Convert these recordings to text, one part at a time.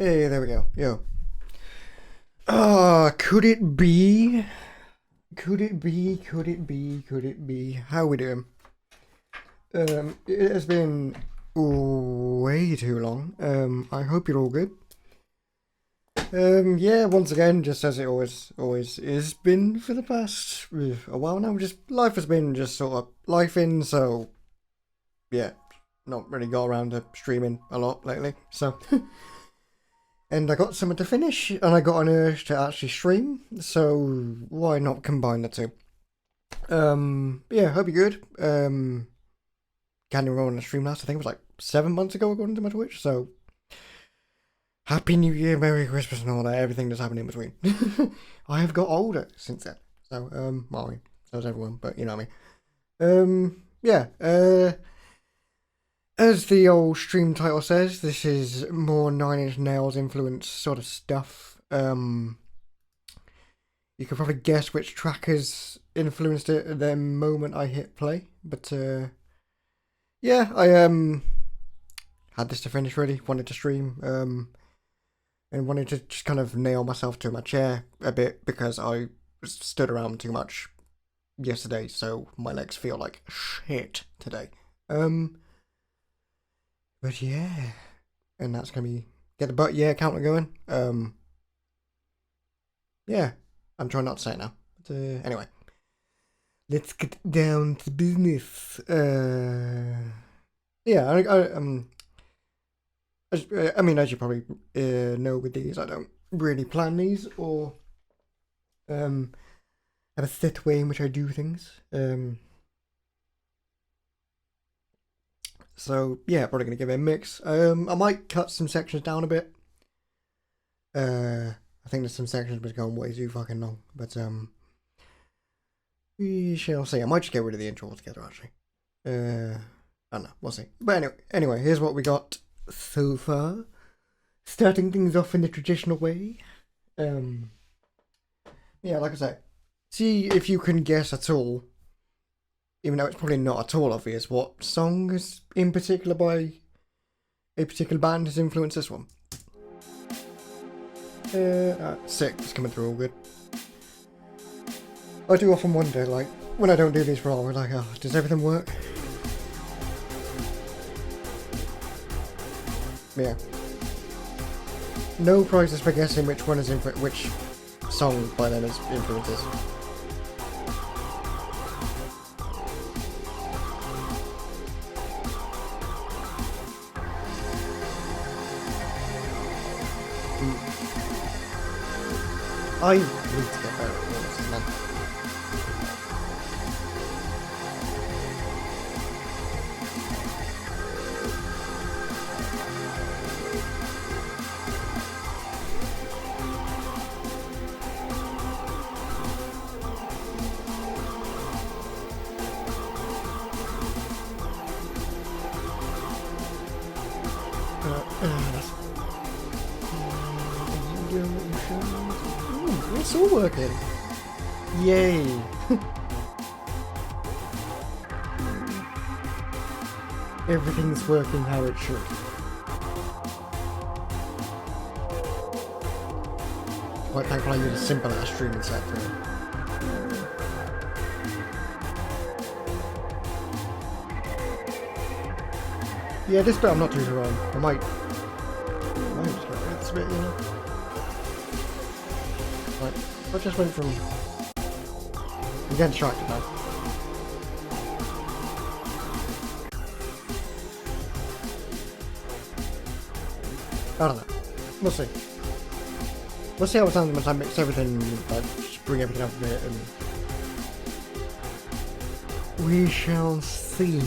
Hey, there we go. Yo. Ah, could it be? Could it be? Could it be? Could it be? How we doing? It has been way too long. I hope you're all good. Yeah, once again, just as it always is been for the past a while now, just life has been just sort of life in, so yeah, not really got around to streaming a lot lately, so. And I got something to finish, and I got an urge to actually stream, so why not combine the two? Yeah, hope you're good. Can't remember when I streamed last, I think it was like 7 months ago according to my Twitch, so Happy New Year, Merry Christmas and all that, everything that's happened in between. I have got older since then, so, well, I mean, so has everyone, but you know what I mean. Yeah, as the old stream title says, this is more Nine Inch Nails influence sort of stuff. You could probably guess which track has influenced it at the moment I hit play, but yeah, I had this to finish really, wanted to stream, and wanted to just kind of nail myself to my chair a bit because I stood around too much yesterday, so my legs feel like shit today. But yeah, and that's gonna be get the but yeah counter going. Yeah, I'm trying not to say it now. But anyway, let's get down to business. Yeah, I mean, as you probably know with these, I don't really plan these or have a set way in which I do things. So yeah, probably gonna give it a mix. I might cut some sections down a bit. I think there's some sections which going way too fucking long, but we shall see. I might just get rid of the intro altogether, actually. I don't know, we'll see. But anyway, here's what we got so far. Starting things off in the traditional way. Yeah, like I say, see if you can guess at all, even though it's probably not at all obvious, what song is in particular by a particular band has influenced this one. Sick, it's coming through all good. I do often wonder, like, when I don't do these for all, I'm like, oh, does everything work? Yeah. No prizes for guessing which one is which song by them is influences. I need to get better at this, man. It's all working. Yay. Everything's working how it should. Quite thankful I use a simple ass streaming set for it. Yeah, this bit I'm not too sure on. I might just get rid of this bit, you know. Right, I just went from... I'm getting distracted now. I don't know. We'll see. We'll see how it sounds once I mix everything, like, just bring everything up a bit, and... we shall see.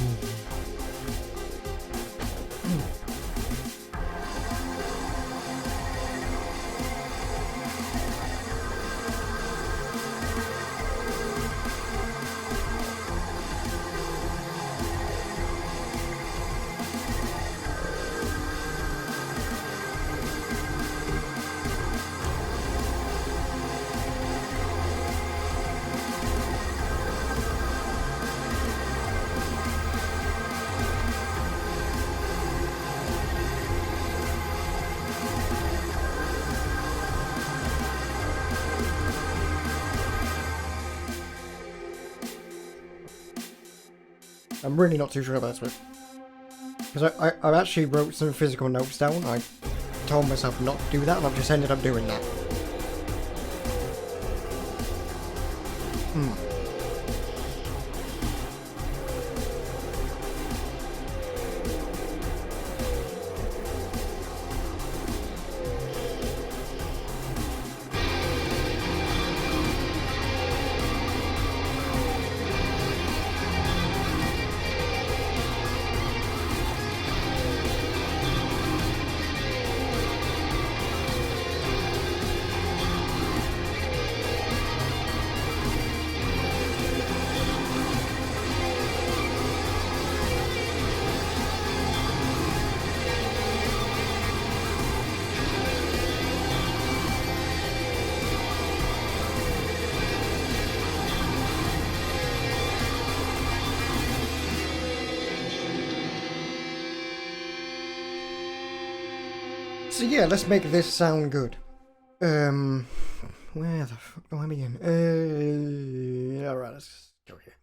I'm really not too sure about this. Because I actually wrote some physical notes down. I told myself not to do that, and I've just ended up doing that. So yeah, let's make this sound good. Where the fuck do I begin? Alright, let's go here.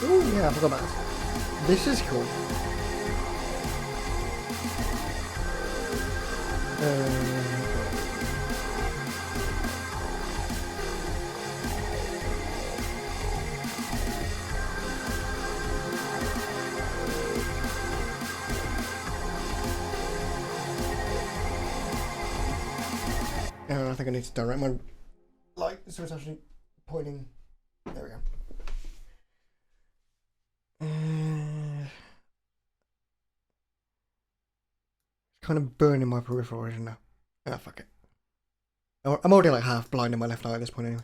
Oh yeah, I forgot about this. This is cool. I think I need to direct my light so it's actually pointing. There we go. It's kind of burning my peripheral vision now. Ah, fuck it. I'm already like half blind in my left eye at this point anyway.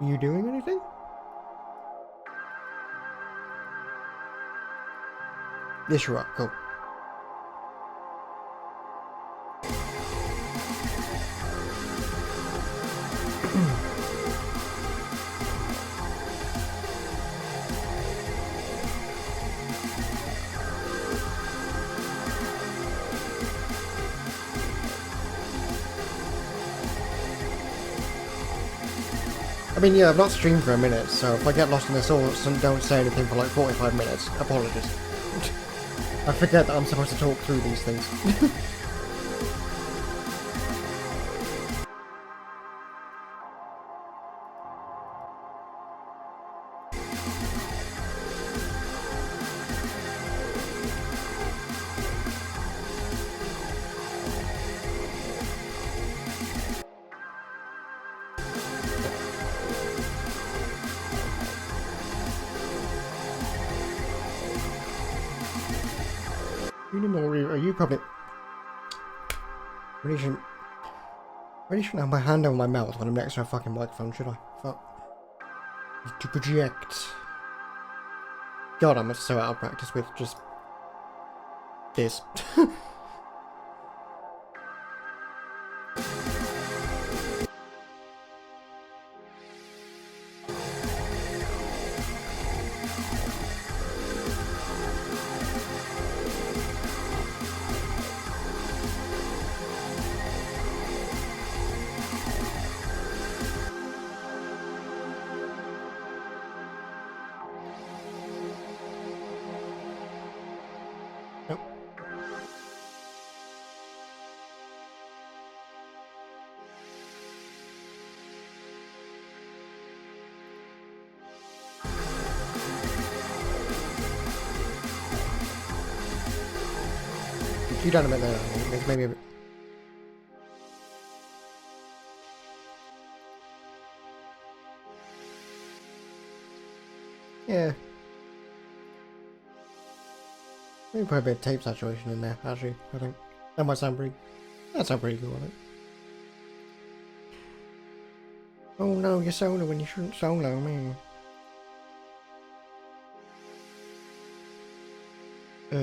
Are you doing anything? Yes, you are. Cool. I mean, yeah, I've not streamed for a minute, so if I get lost in the thoughts and don't say anything for like 45 minutes, apologies. I forget that I'm supposed to talk through these things. Are you probably... Really shouldn't have my hand over my mouth when I'm next to a fucking microphone, should I? Fuck. To project. God, I'm so out of practice with just... this. You done a bit there. It's maybe a bit... Yeah. Maybe put a bit of tape saturation in there, actually, I think. That might sound pretty... That sounds pretty cool, I think. Oh no, you're solo when you shouldn't solo me. What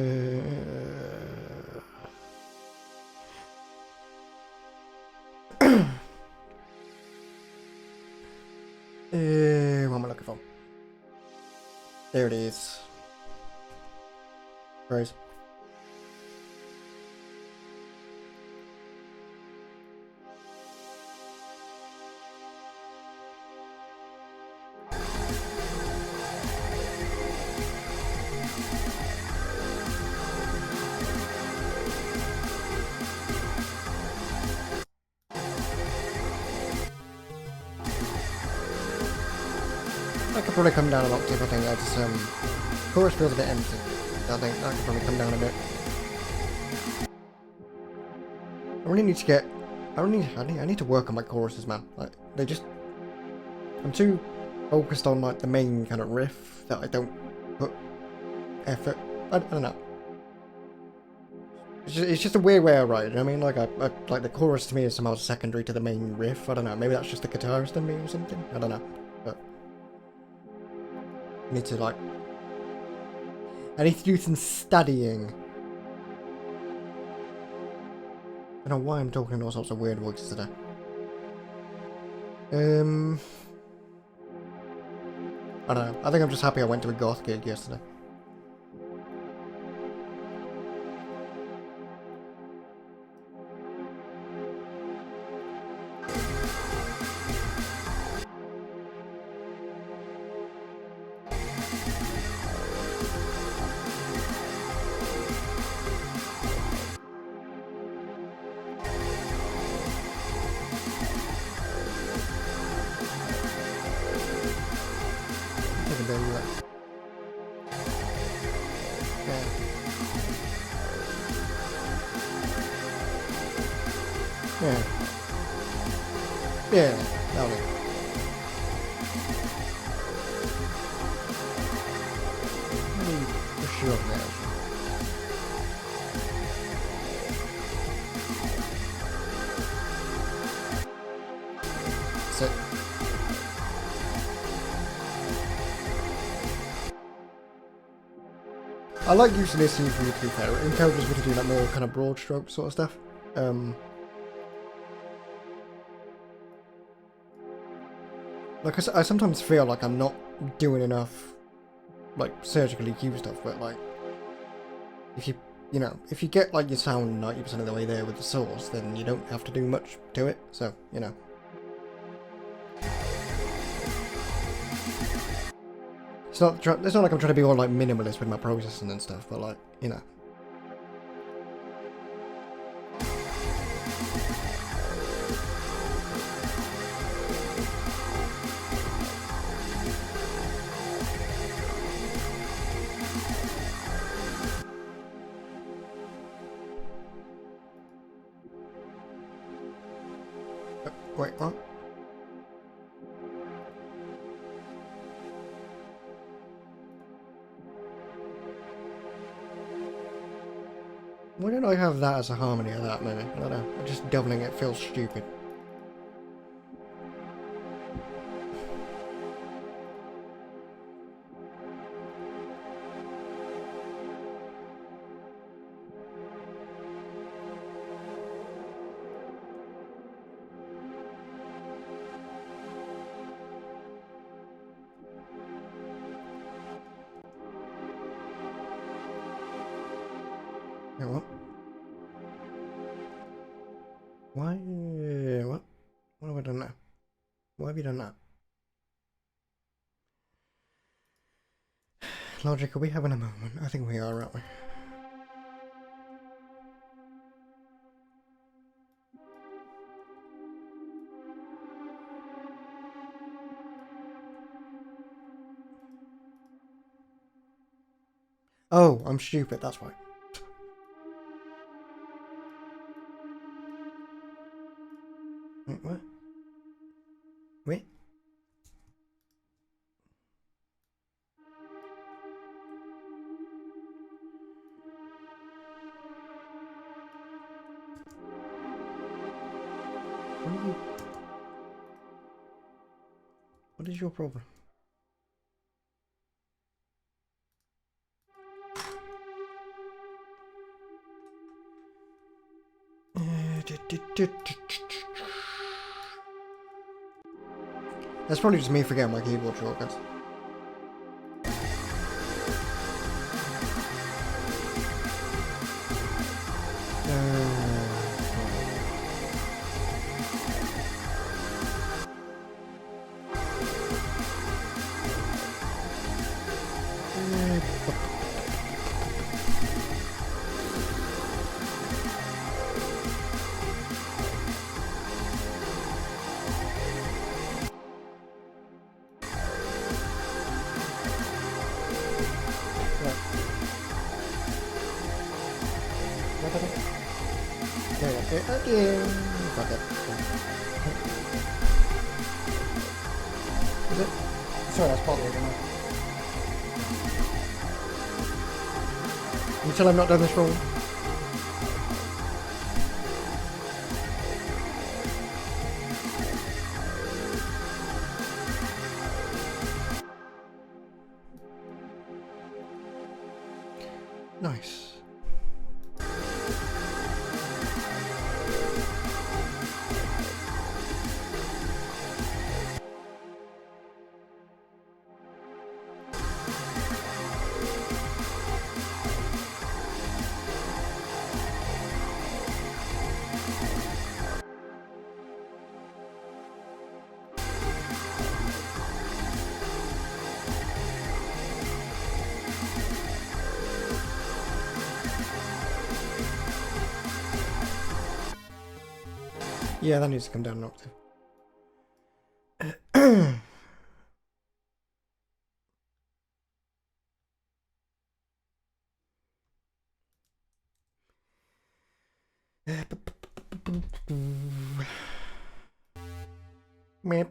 am I looking for? There it is. Right. I could probably come down an octave. I think that's chorus feels a bit empty. I think I could probably come down a bit. I really need to get. I need to work on my choruses, man. Like they just. I'm too focused on like the main kind of riff that I don't put effort. I don't know. It's just a weird way I write. You know what I mean? Like I like the chorus to me is somehow secondary to the main riff. I don't know. Maybe that's just the guitarist in me or something. I don't know. But I need to like. I need to do some studying. I don't know why I'm talking in all sorts of weird voices today. I don't know. I think I'm just happy I went to a goth gig yesterday. Yeah. Yeah, that'll do. Let me push you up there. Sit. I like using this scene for you, to be fair. It encourages me to do that more kind of broad stroke sort of stuff. Like I sometimes feel like I'm not doing enough, like surgically cue stuff, but like if you get like your sound 90% of the way there with the source, then you don't have to do much to it. So it's not like I'm trying to be all like minimalist with my processing and stuff, but like Wait, what? Why don't I have that as a harmony of that, maybe? I don't know. Just doubling it feels stupid. Yeah, what? Why? What? What have I done now? Why have you done that? Logic, are we having a moment? I think we are, aren't we? Oh, I'm stupid, that's why. Wait, what? Wait? What is your problem? That's probably just me forgetting my keyboard shortcuts. Okay. Fuck it. Is it? Sorry, that's partly again. Until I've not done this wrong. Nice. Yeah, that needs to come down an octave. Meep.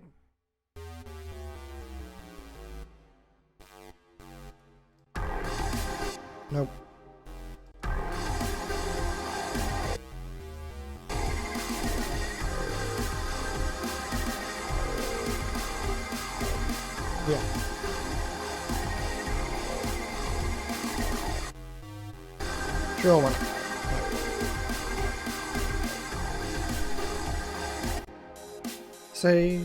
Nope. Yeah. Sure one. Save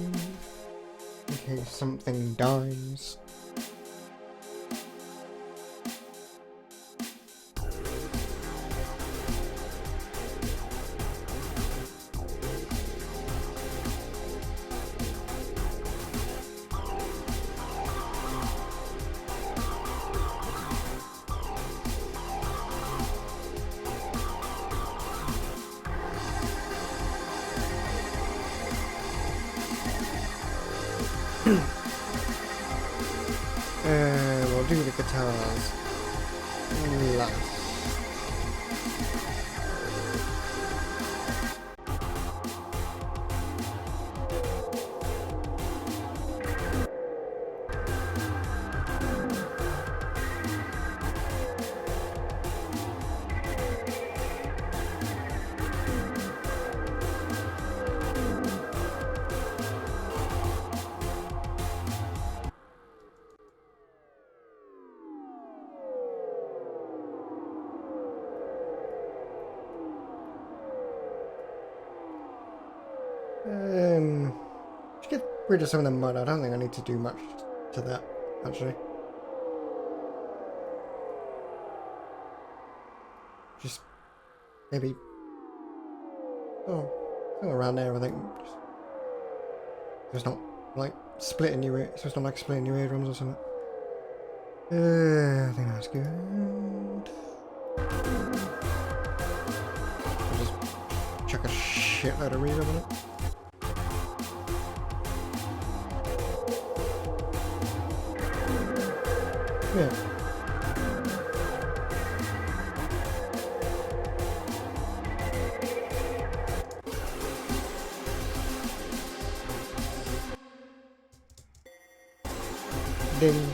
in case something dies. We'll do the guitars last. Just get rid of some of the mud. I don't think I need to do much to that, actually. Just maybe around there, I think. It's not like splitting your ear, so it's not like splitting your eardrums or something. I think that's good. I'll just chuck a shitload of reverb on it. Yeah. Ding.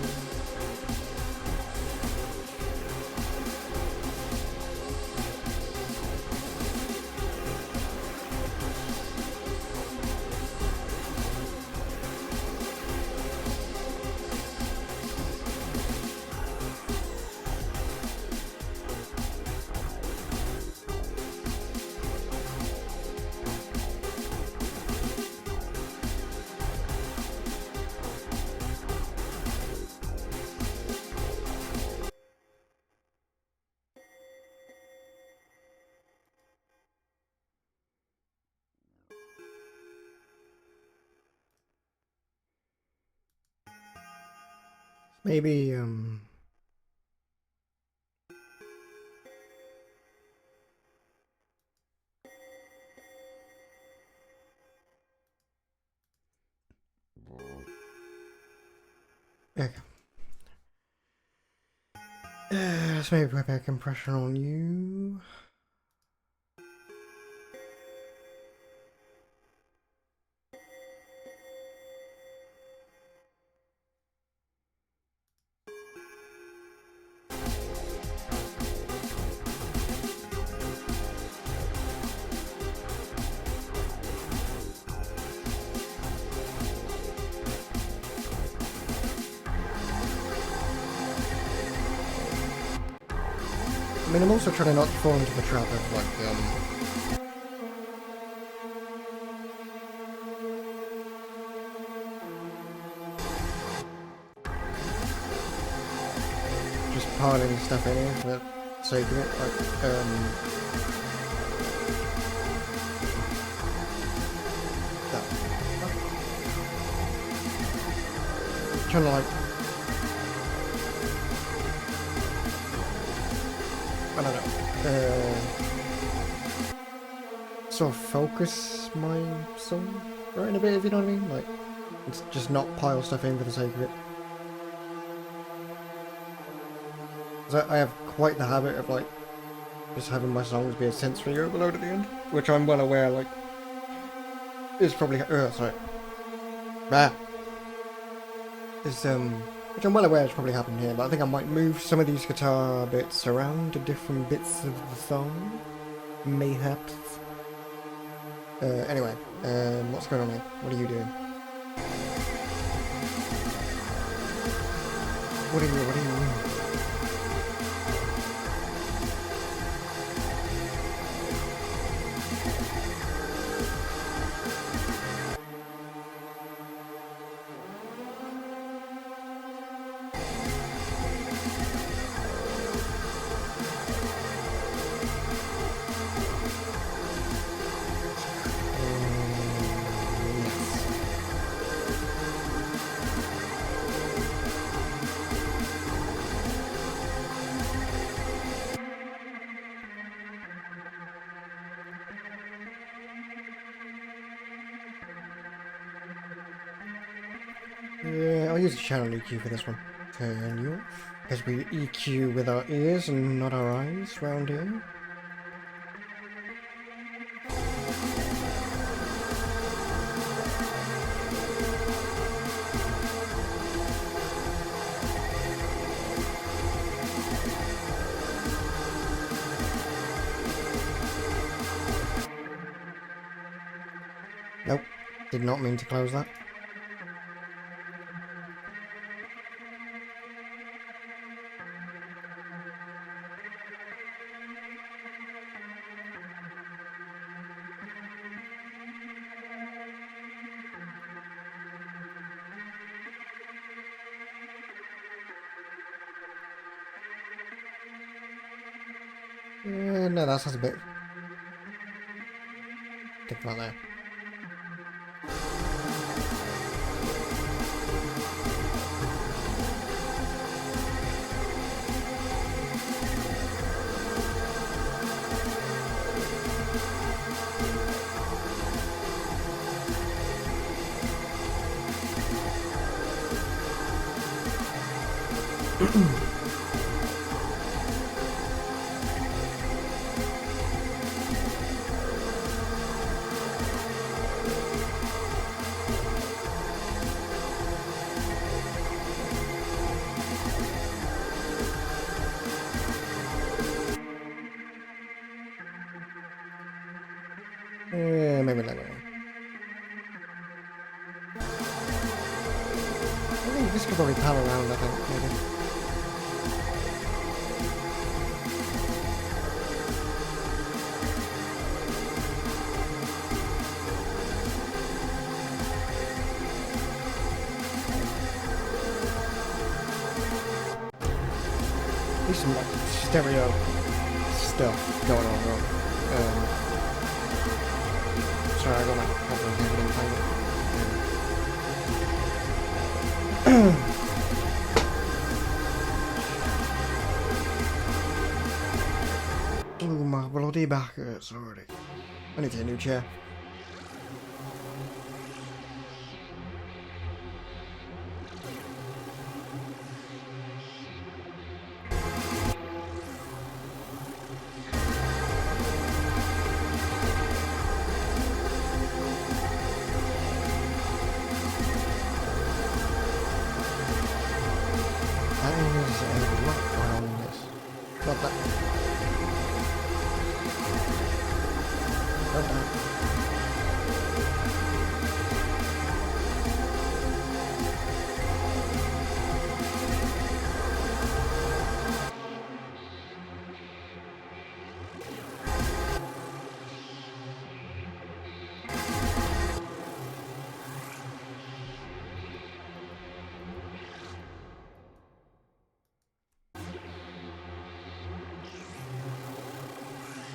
Maybe okay. Let's maybe put back compression on you. I mean, I'm also trying to not fall into the trap of like just piling stuff in here for the sake of it, like that. Trying to like I don't know, sort of focus my song right in a bit, if you know what I mean? Like, it's just not pile stuff in for the sake of it. Because I have quite the habit of, like, just having my songs be a sensory overload at the end, which I'm well aware, like, is probably, sorry. Which I'm well aware has probably happened here, but I think I might move some of these guitar bits around to different bits of the song. Mayhaps. Anyway, what's going on here? What are you doing? What are you doing? Yeah, I'll use a channel EQ for this one. Turn you off. Because we EQ with our ears and not our eyes round here. Nope, did not mean to close that. No, that sounds a bit... Think about that. Maybe not. I think this could probably pal around, I think, maybe. There's some like stereo stuff going on, bro. Sorry, I got my headphones in and back hurts already. I need to get a new chair.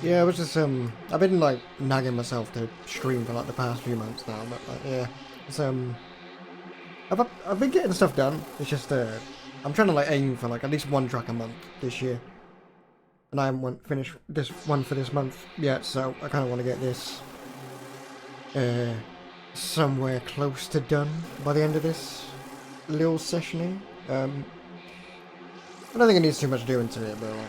Yeah, it was just I've been like nagging myself to stream for like the past few months now, but yeah, it's I've been getting stuff done. It's just I'm trying to like aim for like at least one track a month this year, and I haven't finished this one for this month yet, so I kind of want to get this somewhere close to done by the end of this little session here. I don't think it needs too much doing to it, but like.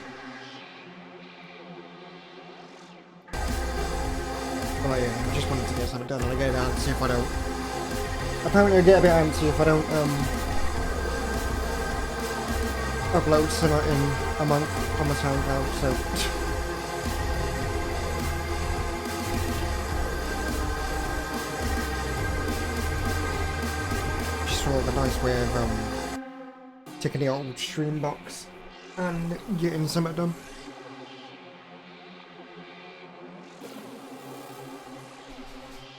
But yeah, I just wanted to get something done, and I get it out to see if I don't. Apparently, I get a bit antsy if I don't upload something in a month on my SoundCloud. So just sort of a nice way of ticking the old stream box and getting something done.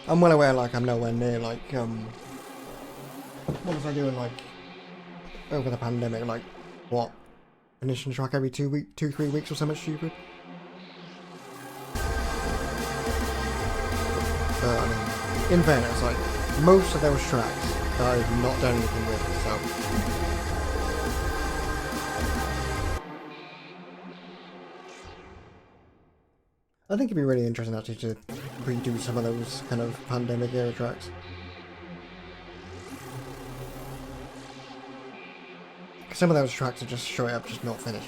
I'm well aware, like, I'm nowhere near, like, what was I doing, like, over the pandemic, like, what, finishing track every 3 weeks or something stupid? But, I mean, in fairness, like, most of those tracks I've not done anything with, so. I think it'd be really interesting, actually, to redo some of those kind of pandemic era tracks. Some of those tracks are just straight up just not finished.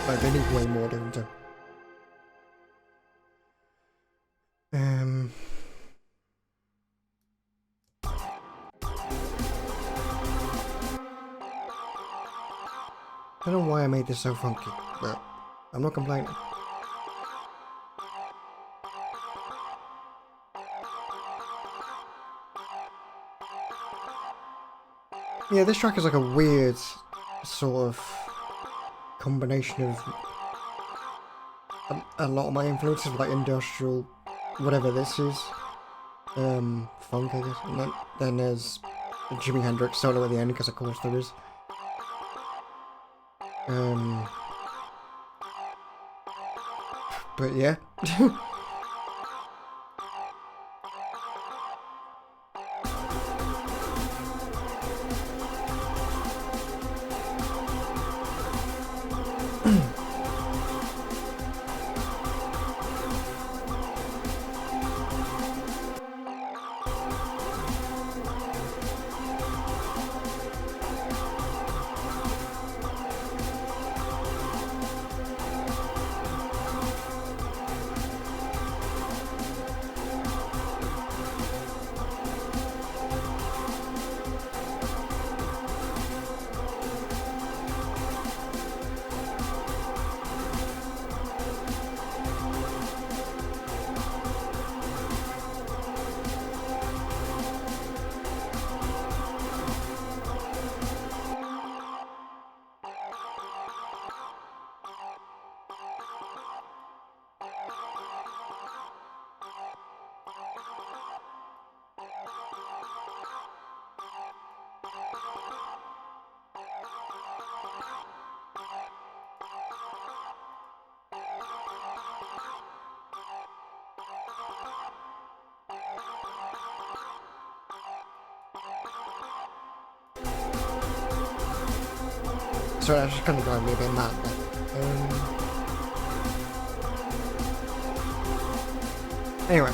Like, they need way more doing to. I don't know why I made this so funky, but I'm not complaining. Yeah, this track is like a weird sort of combination of a lot of my influences, like industrial, whatever this is, funk, I guess, and then there's a Jimi Hendrix solo at the end, because of course there is. But yeah. Sorry, that's just kind of driving me a bit mad, but, Anyway.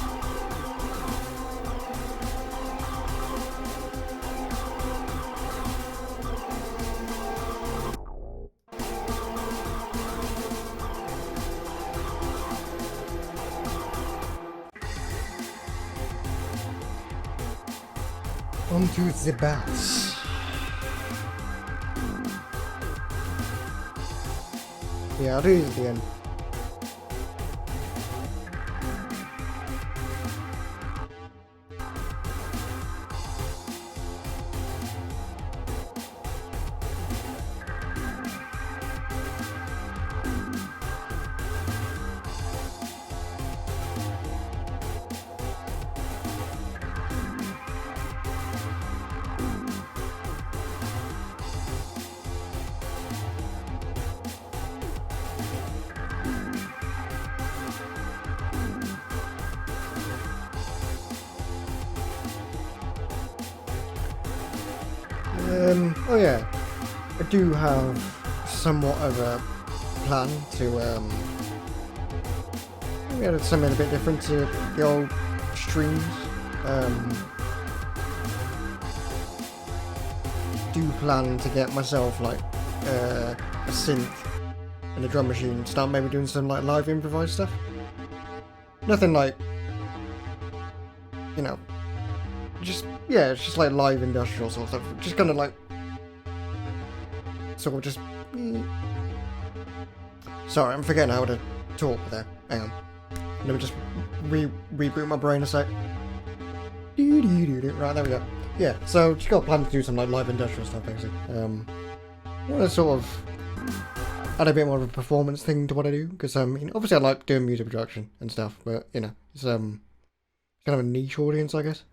On to the baths. Yeah, I'll do these at the end. Oh yeah, I do have somewhat of a plan to maybe something a bit different to the old streams. Do plan to get myself like a synth and a drum machine, start maybe doing some like live improvised stuff. Nothing like, you know, just, yeah, it's just like live industrial sort of stuff. Just kind of like, sort of just, sorry, I'm forgetting how to talk there. Hang on. Let me just reboot my brain a sec. Right, there we go. Yeah, so just got a plan to do some like live industrial stuff basically. I want to sort of add a bit more of a performance thing to what I do, because you know, obviously I like doing music production and stuff, but you know, it's kind of a niche audience, I guess.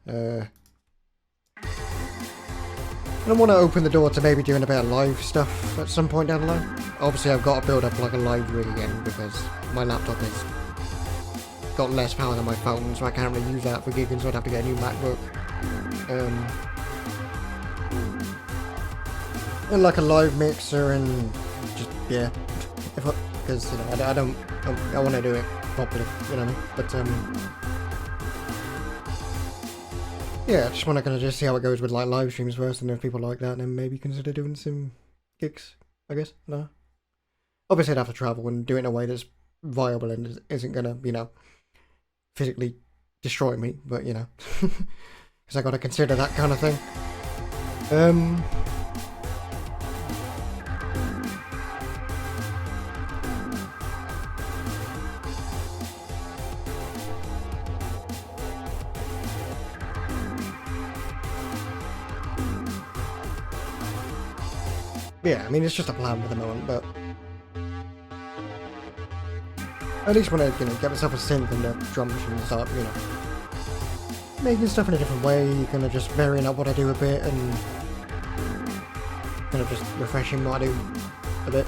I don't want to open the door to maybe doing a bit of live stuff at some point down the line. Obviously I've got to build up like a live rig again, because my laptop has got less power than my phone, so I can't really use that for gigging, so I'd have to get a new MacBook. And like a live mixer and just, yeah, because you know, I want to do it properly, you know what I mean? But yeah, I just want to kind of just see how it goes with like live streams first, and if people like that, then maybe consider doing some gigs, I guess. No, obviously I'd have to travel and do it in a way that's viable and isn't gonna, you know, physically destroy me, but you know, because I got to consider that kind of thing. Yeah, I mean, it's just a plan for the moment, but I at least want to, you know, get myself a synth and a drum machine and start, you know, making stuff in a different way, kind of just varying up what I do a bit and kind of just refreshing what I do a bit.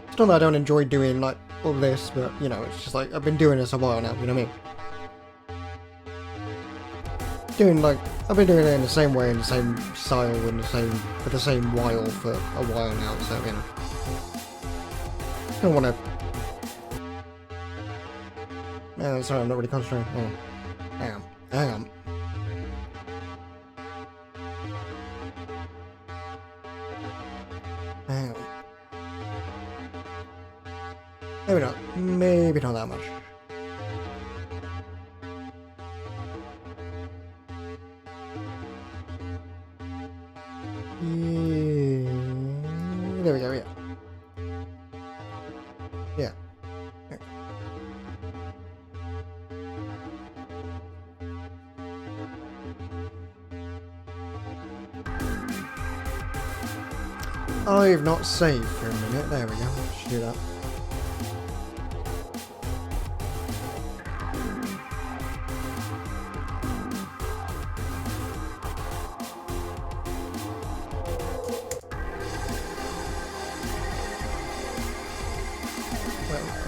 It's not that I don't enjoy doing like all this, but you know, it's just like I've been doing this a while now, you know what I mean? I've been doing it in the same way, in the same style, in the same, for the same while for a while now, so, you know. I don't want to... sorry, I'm not really concentrating. Oh. Hang on. Maybe not that much. Yeah. There we go, yeah. Yeah. Okay. I've not saved for a minute. There we go. Let's do that.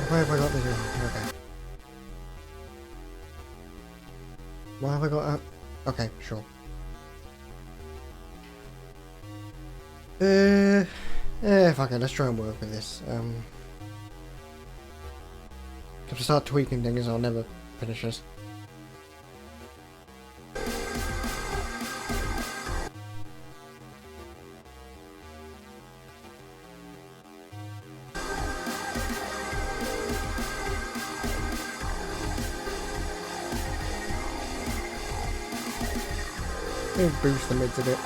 Why have I got this in? Okay. Why have I got that? Okay, sure. Fuck it, let's try and work with this. If I start tweaking things, I'll never finish this. Maybe boost the mids a bit.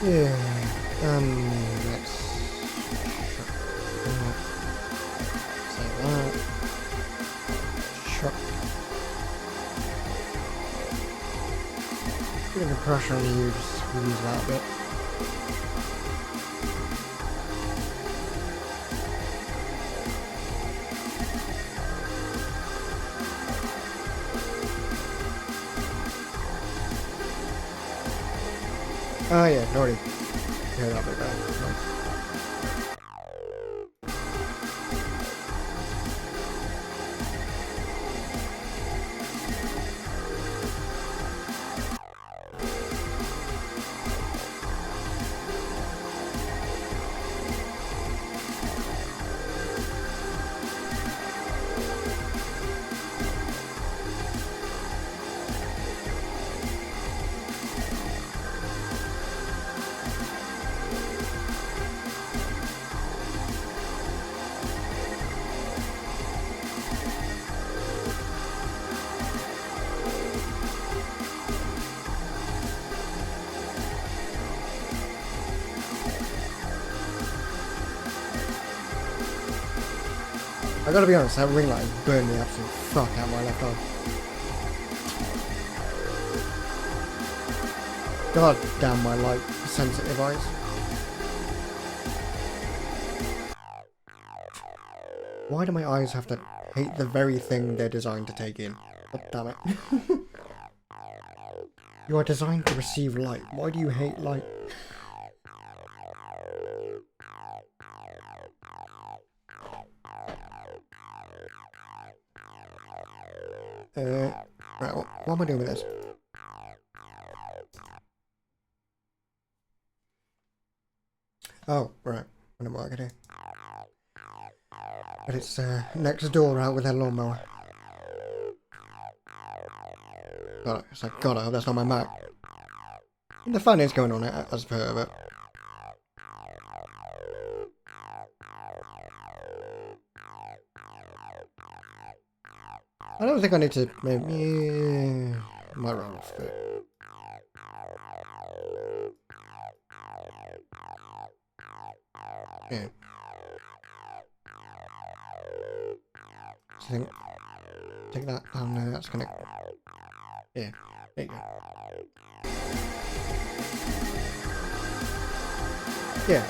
Yeah, let's say that. Chuck. Bit of a pressure on you, just use that bit. Oh yeah, already heard that bit there. Nice. I gotta be honest, that ring light has burned the absolute fuck out of my left eye. God damn my light sensitive eyes. Why do my eyes have to hate the very thing they're designed to take in? God damn it. You are designed to receive light. Why do you hate light? Right, what am I doing with this? Oh, right. I know what I can do. But it's next door out with their lawnmower. God, it's like, God, I hope that's not my Mac. The fan is going on it, as per it. I don't think I need to, maybe, yeah, might run off it. Yeah. So I think, take that down there, that's gonna, yeah, there you go. Yeah.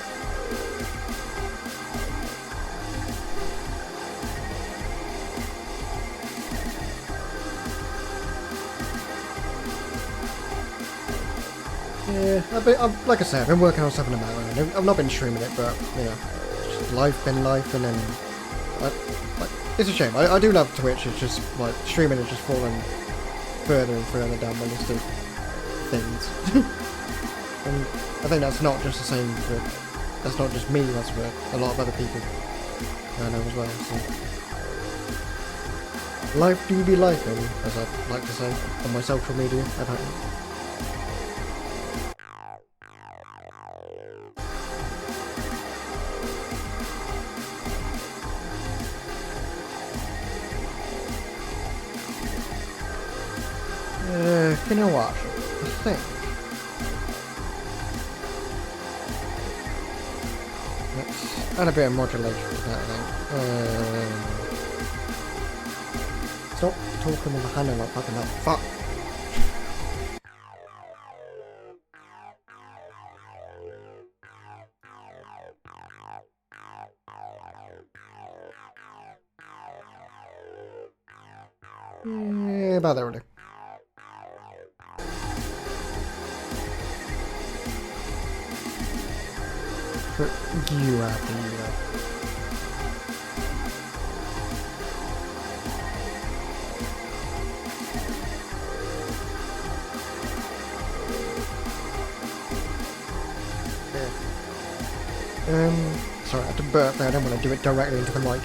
Yeah, like I said, I've been working on stuff in the background. I've not been streaming it, but, you know, just life been life, and then, it's a shame. I do love Twitch, it's just, like, streaming is just falling further and further down my list of things. And I think that's not just the same for, that's not just me, that's for a lot of other people I know as well, so. Life do be life, as I like to say, on my social media, apparently. You know what? I think let's add a bit of modulation to that, I think. Stop talking with my hand like fucking that. Fuck. Yeah, about there already. You happy, you know. Sorry, I had to burp there. I don't want to do it directly into the mic.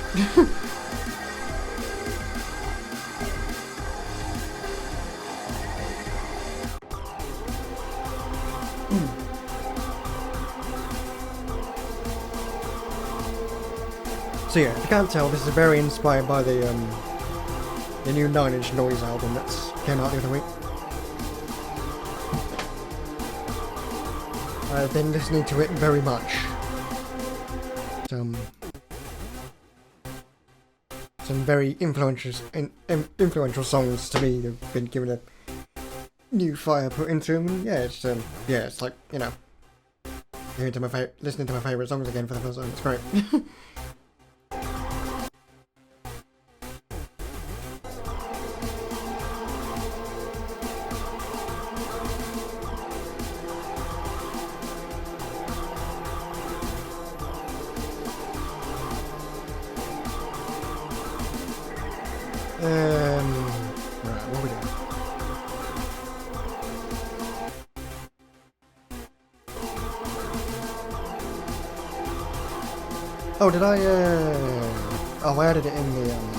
So yeah, if you can't tell, this is very inspired by the new 9-inch Noise album that's came out the other week. I've been listening to it very much. Some very influential songs to me have been given a new fire put into them. And yeah, it's like, you know, listening to my favourite songs again for the first time. It's great. Right, what are we doing? Oh, did I, oh, I added it in the,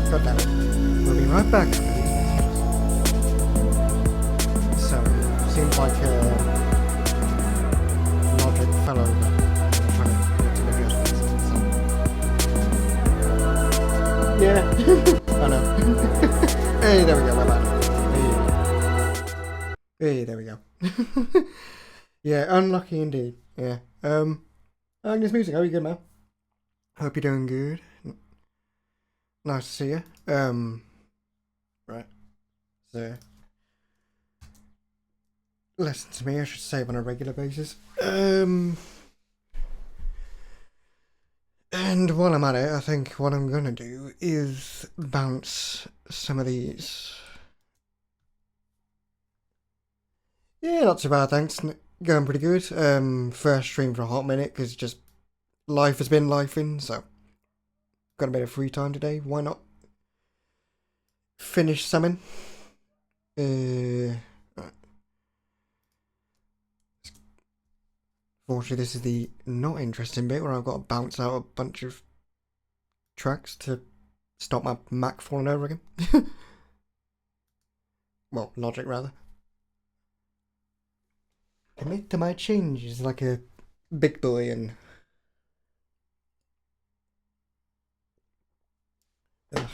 God damn it. We'll be right back after these messages. So, seems like Logic fell over. I'm trying to get to the so. Yeah. Oh no. Hey, there we go, my bad. Hey, there we go. Yeah, unlucky indeed. Yeah. Agnes Music, how are you good, man? Hope you're doing good. Nice to see you. Right. So, listen to me, I should save on a regular basis. And while I'm at it, I think what I'm gonna do is bounce some of these. Yeah, not too bad, thanks. Going pretty good. First stream for a hot minute, because just life has been lifing, so got a bit of free time today. Why not finish summon? Right. Fortunately, this is the not interesting bit where I've got to bounce out a bunch of tracks to stop my Mac falling over again. Well, Logic rather. Commit to my changes like a big boy and... Ugh.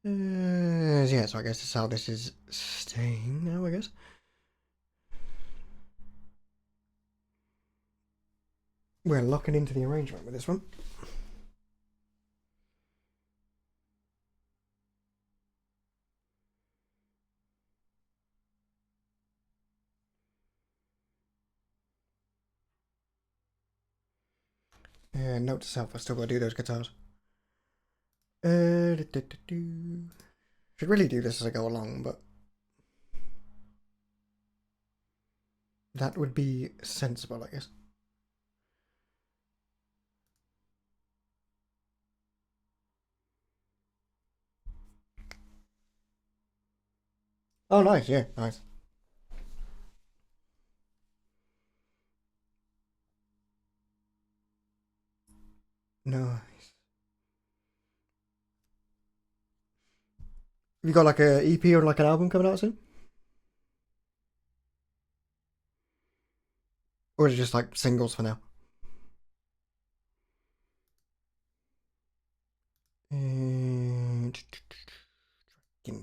Yeah, so I guess that's how this is staying now, I guess. We're locking into the arrangement with this one. Note to self, I still gotta do those guitars. Should really do this as I go along, but that would be sensible, I guess. Oh, nice, yeah, nice. Nice. Have you got like a EP or like an album coming out soon? Or is it just like singles for now?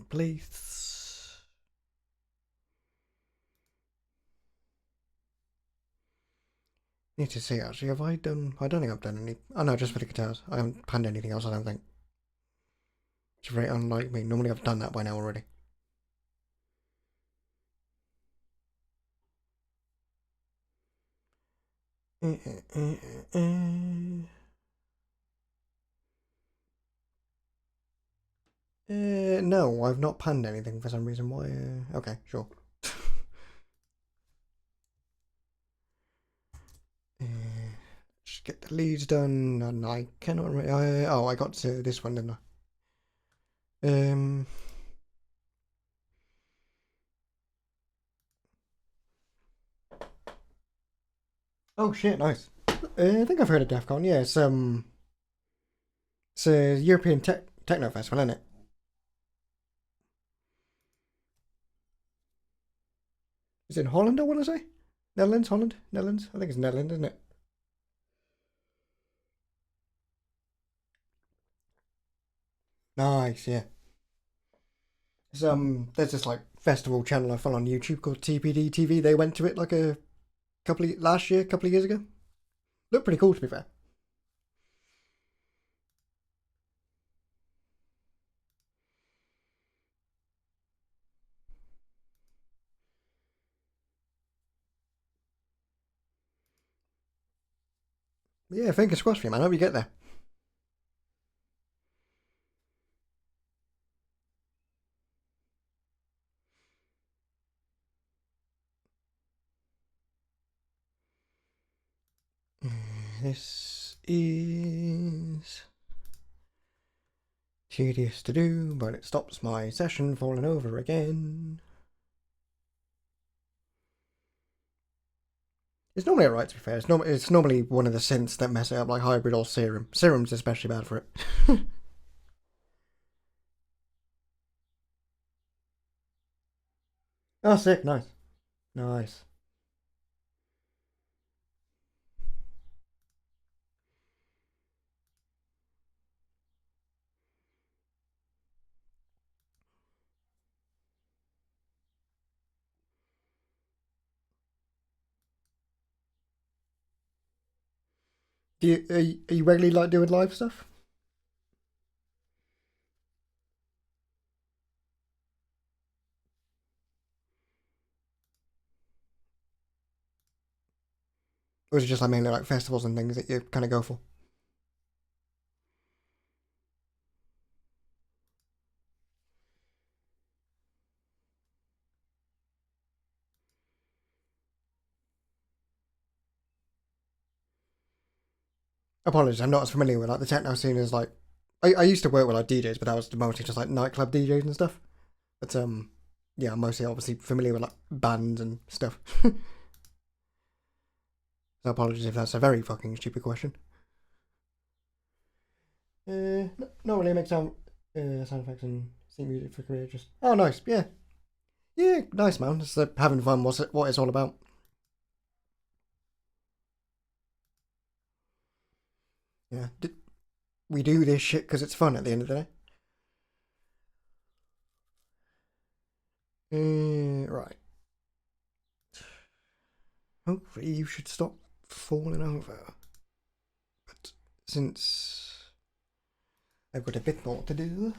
please. Need to see actually, have I done, I don't think I've done any, oh no, just for the guitars. I haven't panned anything else, I don't think. It's very unlike me, normally I've done that by now already. No, I've not panned anything for some reason. Why? Okay, sure. Just get the leads done, and I cannot remember. Oh, I got to this one, didn't I? Oh shit, nice. I think I've heard of DEF CON. Yeah, it's a European techno festival, isn't it? Is it in Holland? I want to say Netherlands, Holland, Netherlands. I think it's Netherlands, isn't it? Nice, yeah. There's this like festival channel I follow on YouTube called TPD TV. They went to it like a couple of years ago. Looked pretty cool, to be fair. But yeah, fingers crossed for you, man. I hope you get there. This is tedious to do, but it stops my session falling over again. It's normally alright, to be fair. It's normally one of the synths that mess it up, like Hybrid or Serum. Serum's especially bad for it. Oh, sick. Nice. Nice. Are you regularly like doing live stuff? Or is it just like mainly like festivals and things that you kind of go for? Apologies, I'm not as familiar with like the techno scene as like I used to work with like DJs, but that was mostly just like nightclub DJs and stuff. But yeah, I'm mostly obviously familiar with like bands and stuff. So apologies if that's a very fucking stupid question. Not really make sound effects and sync music for career. Just oh, nice, yeah, yeah, nice man. Just having fun. What it's all about. Yeah, we do this shit because it's fun at the end of the day. Right. Hopefully you should stop falling over. But since I've got a bit more to do.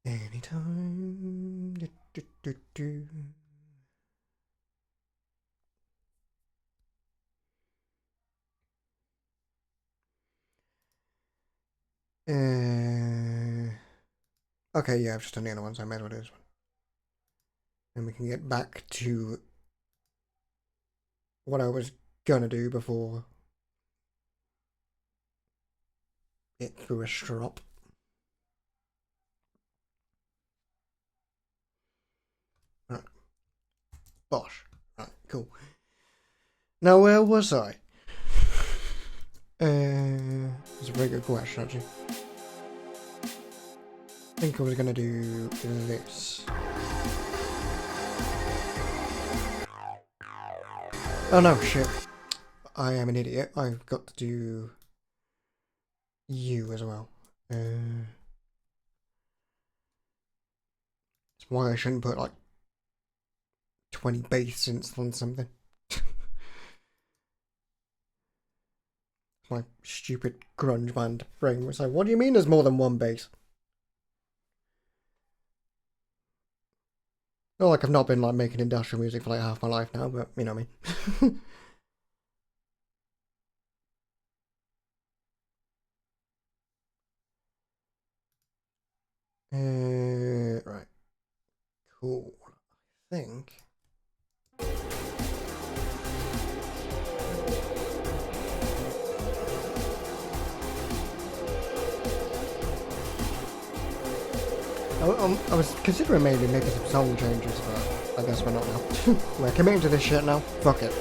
Anytime. Okay, yeah, I've just done the other ones. I may as well do this one. And we can get back to what I was gonna do before it threw a strop. Right. Bosh. Right, cool. Now, where was I? That's a very good question, actually. think I was gonna do this. Oh no, shit. I am an idiot. I've got to do you as well. That's why I shouldn't put like 20 bass synths on something. My stupid grunge band brain was like, what do you mean there's more than one bass? Not like I've not been like making industrial music for like half my life now, but you know what I mean. Right. Cool. I think. I was considering maybe making some song changes, but I guess we're not now. We're committing to this shit now. Fuck it.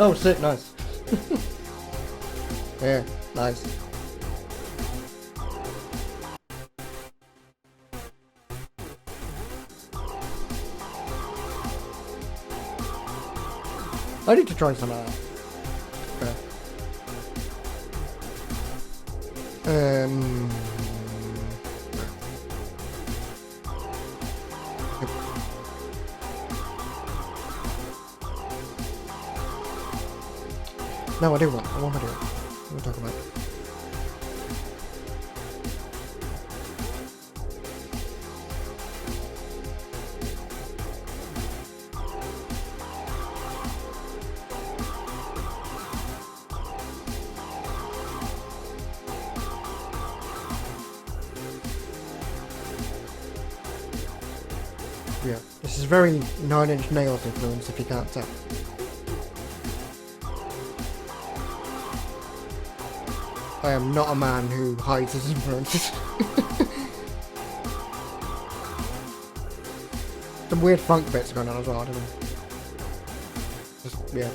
Oh, sick, nice. Yeah, nice. I need to try some of that. No, I do want. I want to do it. We'll talk about it. Yeah, this is very 9 Inch Nails influence, if you can't tell. I am not a man who hides his influences. Some weird funk bits going on as well, I don't know. Just, yeah.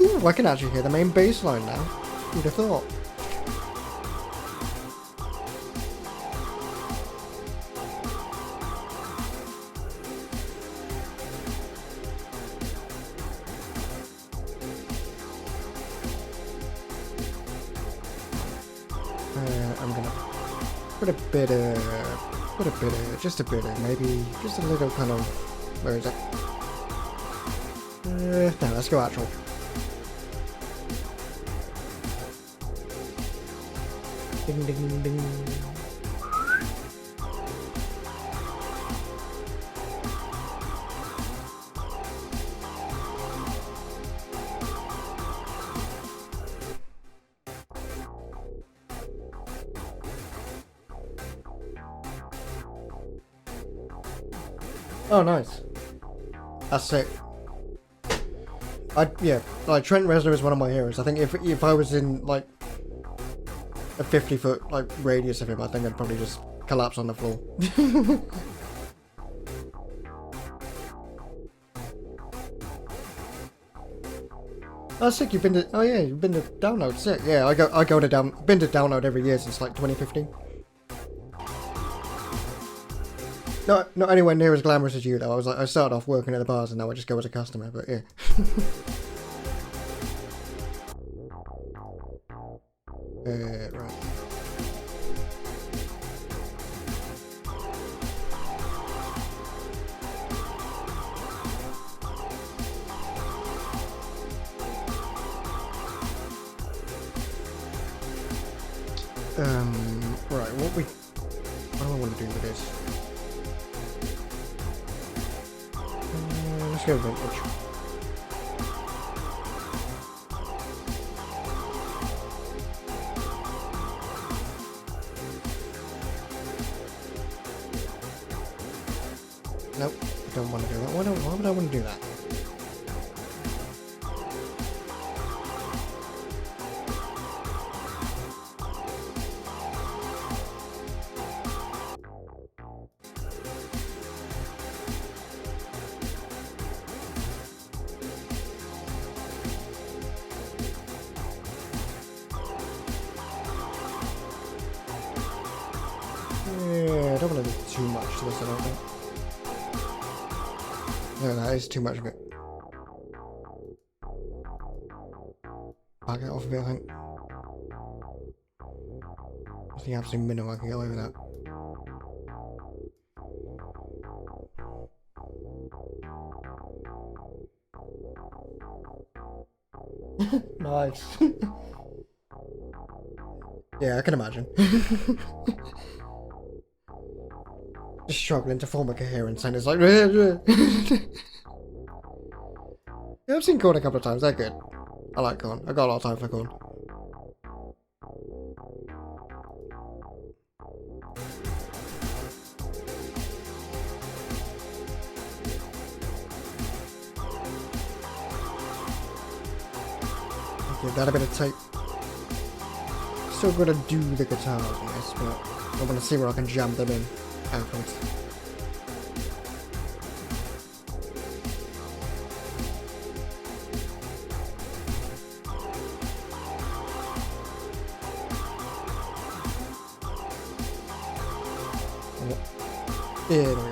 Ooh, I can actually hear the main bass line now. Who'd have thought? I'm gonna put a bit of, just a bit of, maybe just a little kind of, where is it? No, let's go actual. Ding ding ding. Oh, nice. That's sick. Yeah, like Trent Reznor is one of my heroes. I think if I was in like a 50-foot like radius of him, I think I'd probably just collapse on the floor. Oh, sick! You've been to. Oh yeah, you've been to download. Sick. Yeah, I go to been to download every year since like 2015. Not anywhere near as glamorous as you though. I started off working at the bars and now I just go as a customer, but yeah. Right. Right, what do I want to do with this? Let's go vintage. Nope, I don't want to do that. Why would I want to do that? Yeah, I don't want to do too much to this, I don't think. No, that is too much of it. Back it off a bit, I think. That's the absolute minimum I can get away with that. Nice. Yeah, I can imagine. Just struggling to form a coherence and it's like yeah, I've seen Corn a couple of times, they're good. I like Corn. I got a lot of time for Corn. Give that a bit of tape. Still gotta do the guitars on this, but I wanna see where I can jam them in afterwards. Yeah, there we go.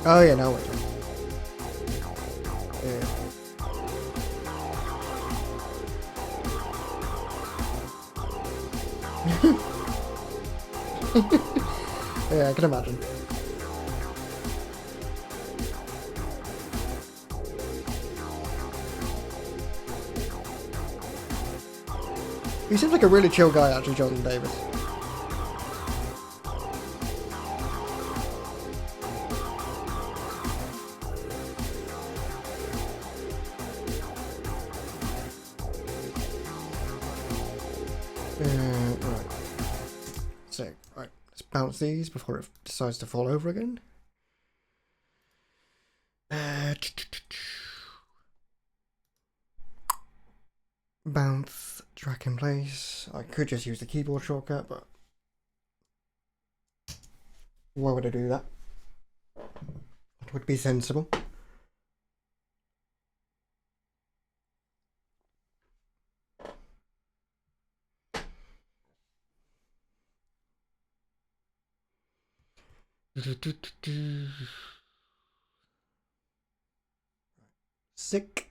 Oh yeah, now what? Yeah. Yeah, I can imagine. He seems like a really chill guy, actually, Jonathan Davis. Right. So, right, let's bounce these before it decides to fall over again. Bounce, track in place. I could just use the keyboard shortcut, but why would I do that? That would be sensible. Sick.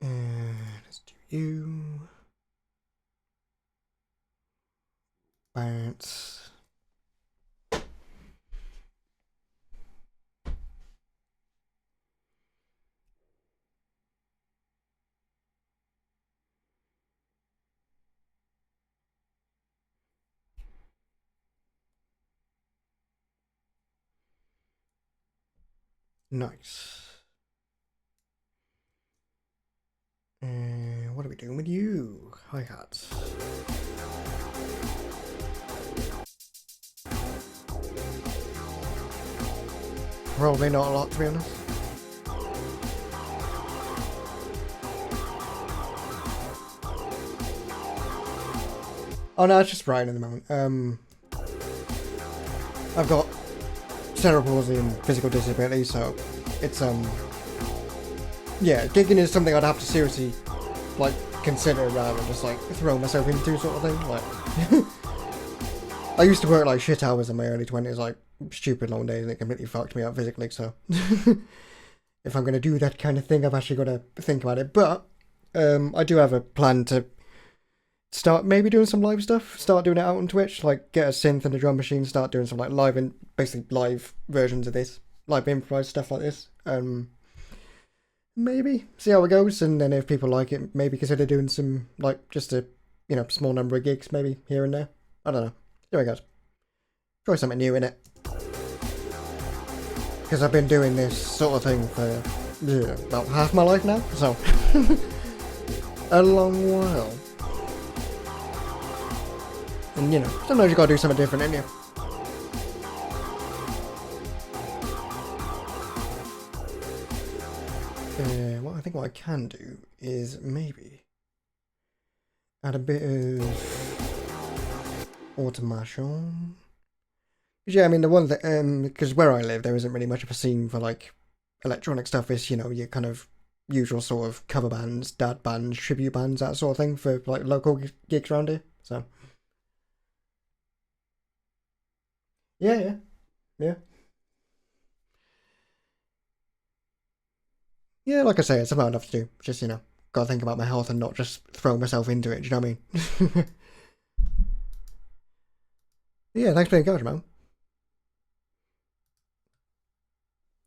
Let's do you. Bounce. Nice. What are we doing with you? Hi-hats. Probably not a lot, to be honest. Oh no, it's just Ryan at the moment. I've got cerebral palsy and physical disability, so it's yeah, gigging is something I'd have to seriously like consider rather than just like throw myself into sort of thing. Like I used to work like shit hours in my early 20s, like stupid long days, and it completely fucked me up physically, so if I'm gonna do that kind of thing, I've actually got to think about it. But I do have a plan to start maybe doing some live stuff, start doing it out on Twitch, like get a synth and a drum machine, start doing some like live and basically live versions of this, live improvised stuff like this. Maybe see how it goes, and then if people like it, maybe consider doing some like just a small number of gigs, maybe here and there. I don't know. See how it goes. Try something new in it, because I've been doing this sort of thing for about half my life now, so a long while. And sometimes you gotta do something different, ain't you? What I think what I can do is maybe add a bit of automation. Yeah, I mean the one that because where I live there isn't really much of a scene for like electronic stuff. It's, you know, your kind of usual sort of cover bands, dad bands, tribute bands, that sort of thing for like local gigs around here. So yeah, yeah. Yeah, like I say, it's about enough to do. Just, you know, gotta think about my health and not just throw myself into it, do you know what I mean? Yeah, thanks for the encouragement, man.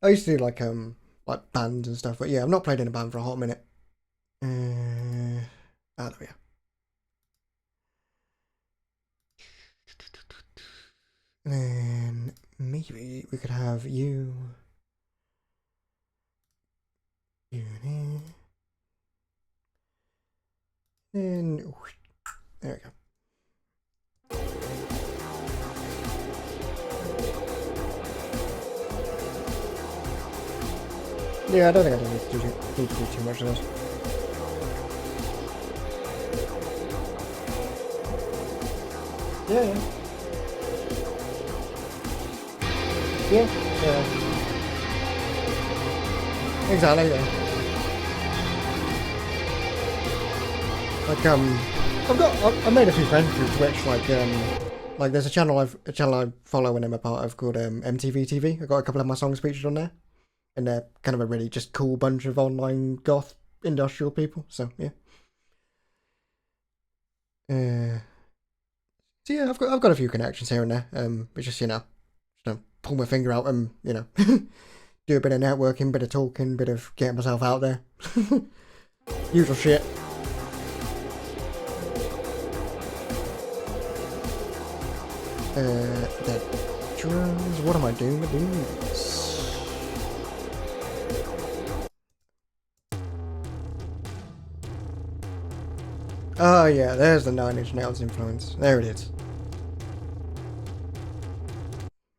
I used to do like bands and stuff, but yeah, I've not played in a band for a hot minute. There we go. And then maybe we could have you here. Then there we go. Yeah, I don't think I need to do too much of this. Yeah. Yeah. Exactly, yeah. Like I made a few friends through Twitch. Like there's a channel I follow and I'm a part of called MTV TV. I got a couple of my songs featured on there, and they're kind of a really just cool bunch of online goth industrial people. So yeah. So yeah, I've got a few connections here and there. But just, you know, pull my finger out and, you know, do a bit of networking, bit of talking, bit of getting myself out there. Usual shit. The drums. What am I doing with these? Oh yeah, there's the Nine Inch Nails influence. There it is.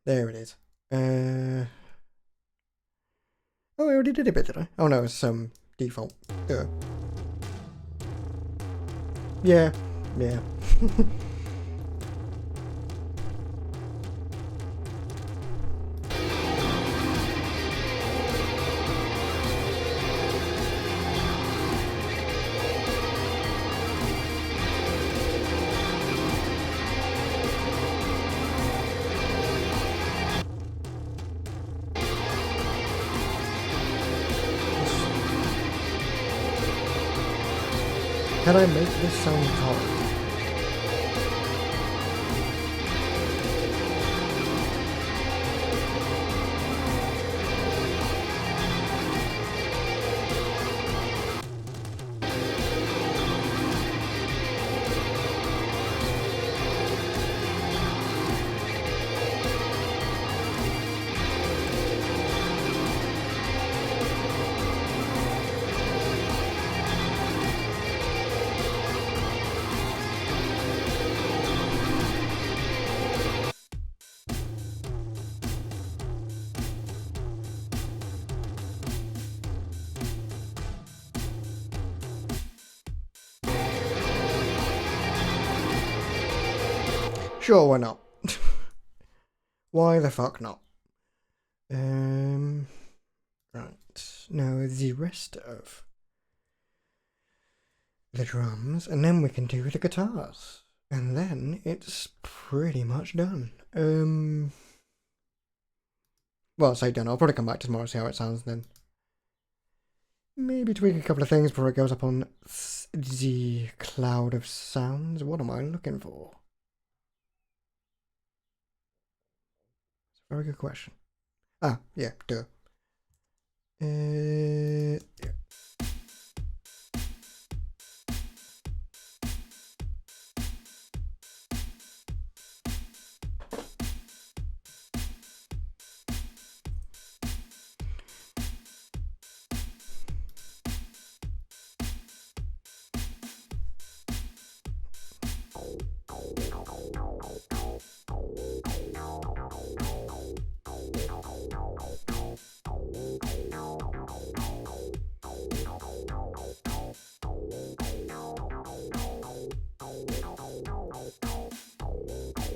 There it is. Oh, I already did a bit, did I? Oh no, it's default. Yeah. Can I make this sound taller? Sure, why not? Why the fuck not? Right. Now the rest of the drums, and then we can do the guitars. And then it's pretty much done. Well, I'll say done. I'll probably come back tomorrow, see how it sounds then. Maybe tweak a couple of things before it goes up on the cloud of sounds. What am I looking for? Very good question. Ah, yeah, duh. Yeah.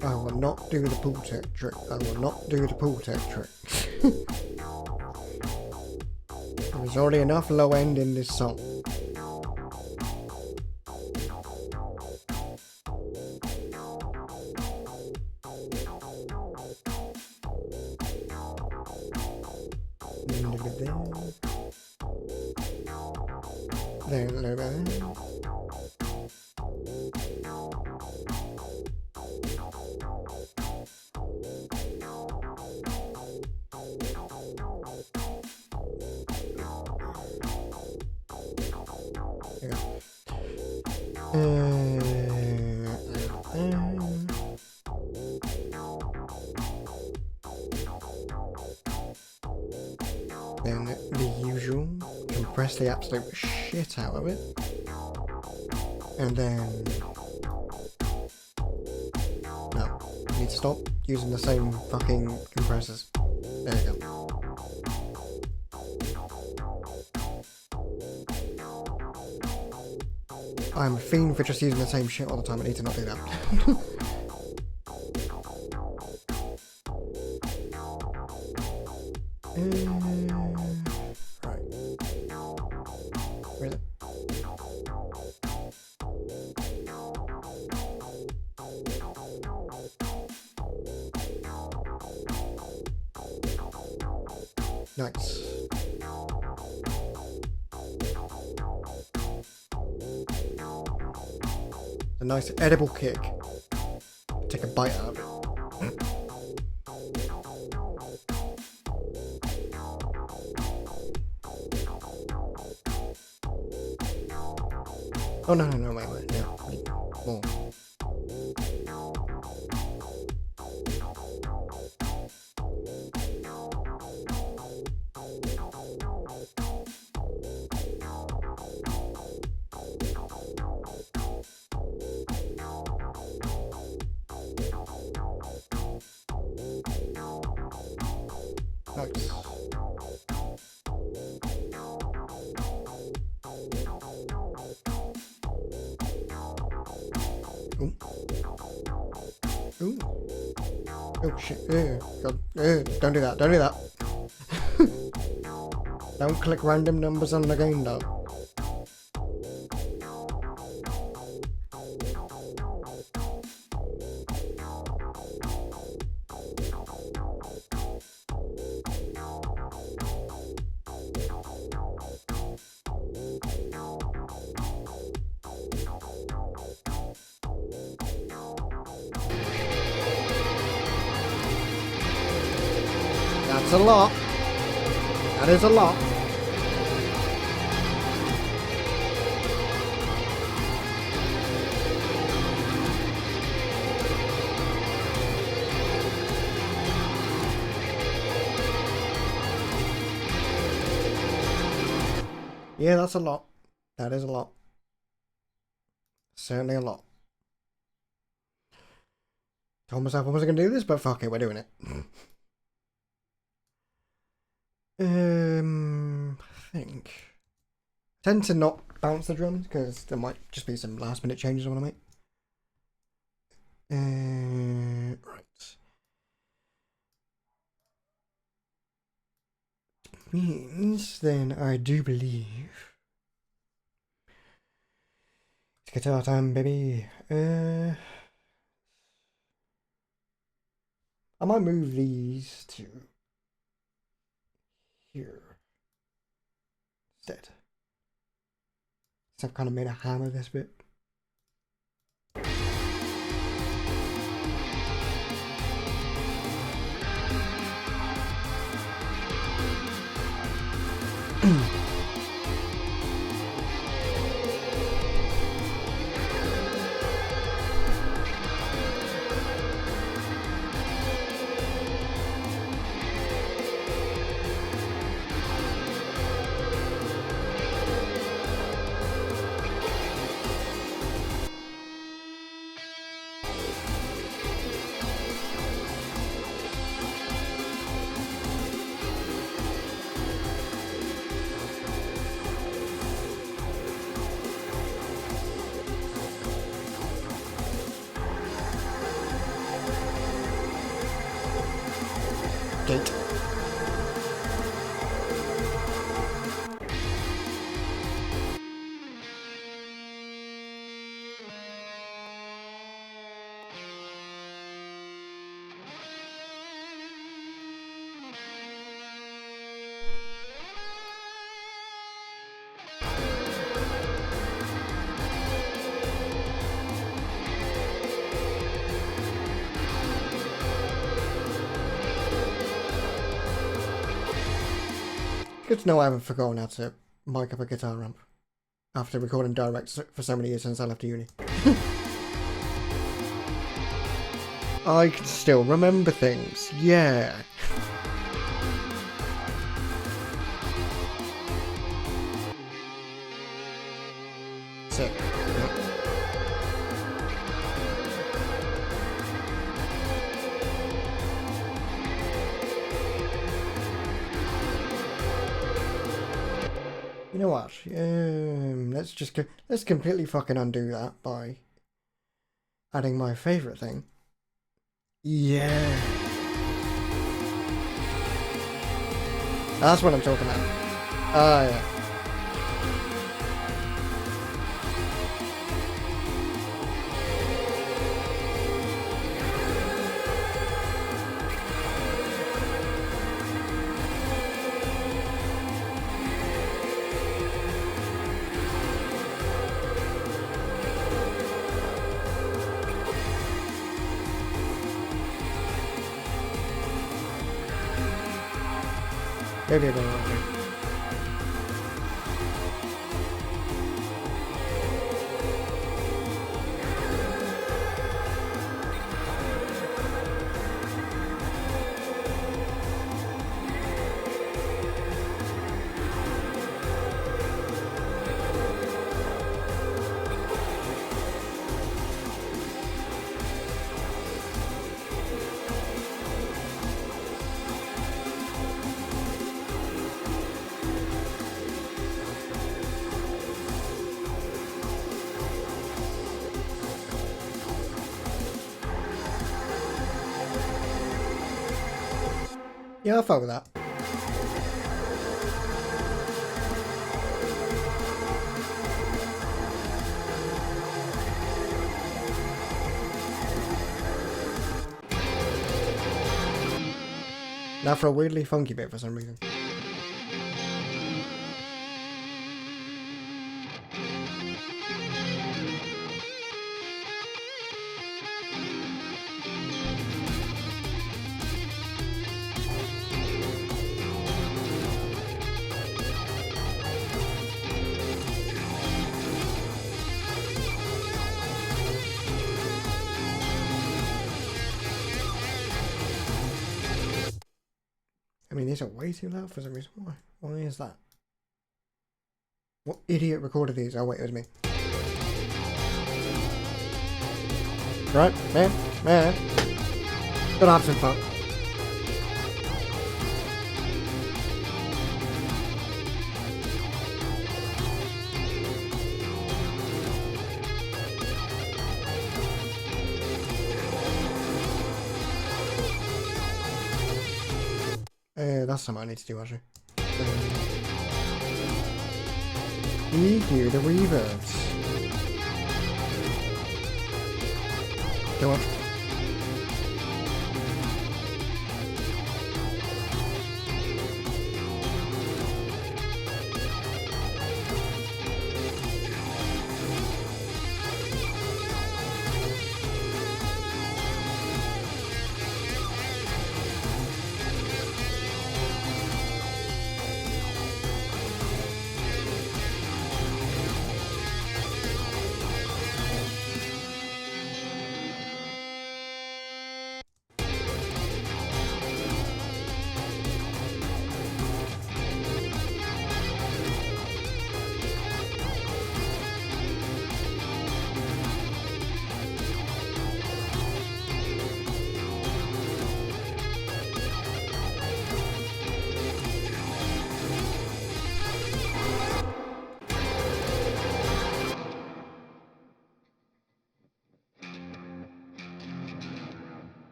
I will not do the pool tech trick. I will not do the pool tech trick. There's already enough low end in this song. There, there, there. Then the usual, compress the absolute shit out of it, and then no, you need to stop using the same fucking compressors. There you go. I'm a fiend for just using the same shit all the time. I need to not do that. Right. Where is it? Nice. A nice edible kick. Take a bite out of it. Oh no, wait, yeah, more. Nice. Ooh. Ooh. Oh shit. God. Don't do that. Don't do that. Don't click random numbers on the game though. That's a lot. That is a lot. Yeah, that's a lot. That is a lot. Certainly a lot. Told myself I wasn't going to do this, but fuck it, we're doing it. I think. I tend to not bounce the drums because there might just be some last minute changes I want to make. Right. Means then I do believe it's guitar time, baby. I might move these to here instead. So I've kind of made a hammer this bit. Good to know I haven't forgotten how to mic up a guitar amp after recording direct for so many years since I left uni. I can still remember things, yeah. So, you know what? Let's completely fucking undo that by adding my favourite thing. Yeah. That's what I'm talking about. Ah, yeah. Maybe I don't know. Yeah, I'll fuck with that. Now for a weirdly funky bit for some reason. I mean, these are way too loud for some reason. Why? Why is that? What idiot recorded these? Oh wait, it was me. Right, man. Gotta have some fun. That's something I need to do actually. EQ the reverbs. Go on.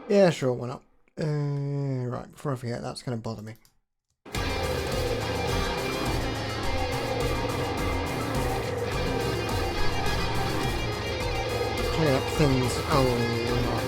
Yeah, sure, why not? Right, before I forget, that's going to bother me. clear up things a lot.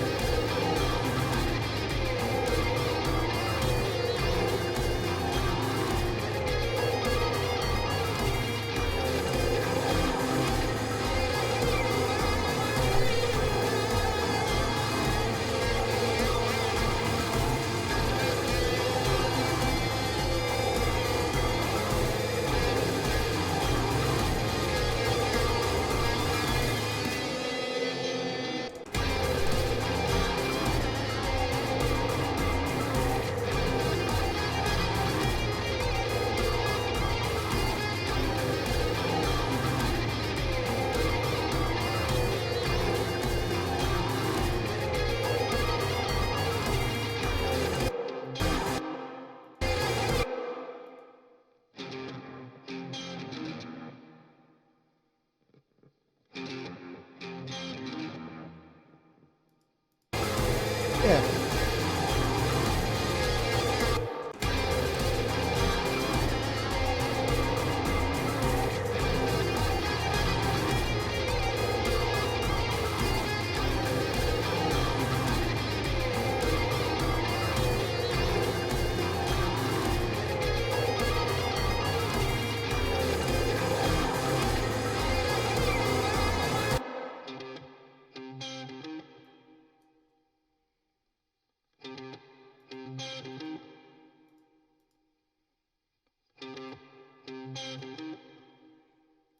Yeah.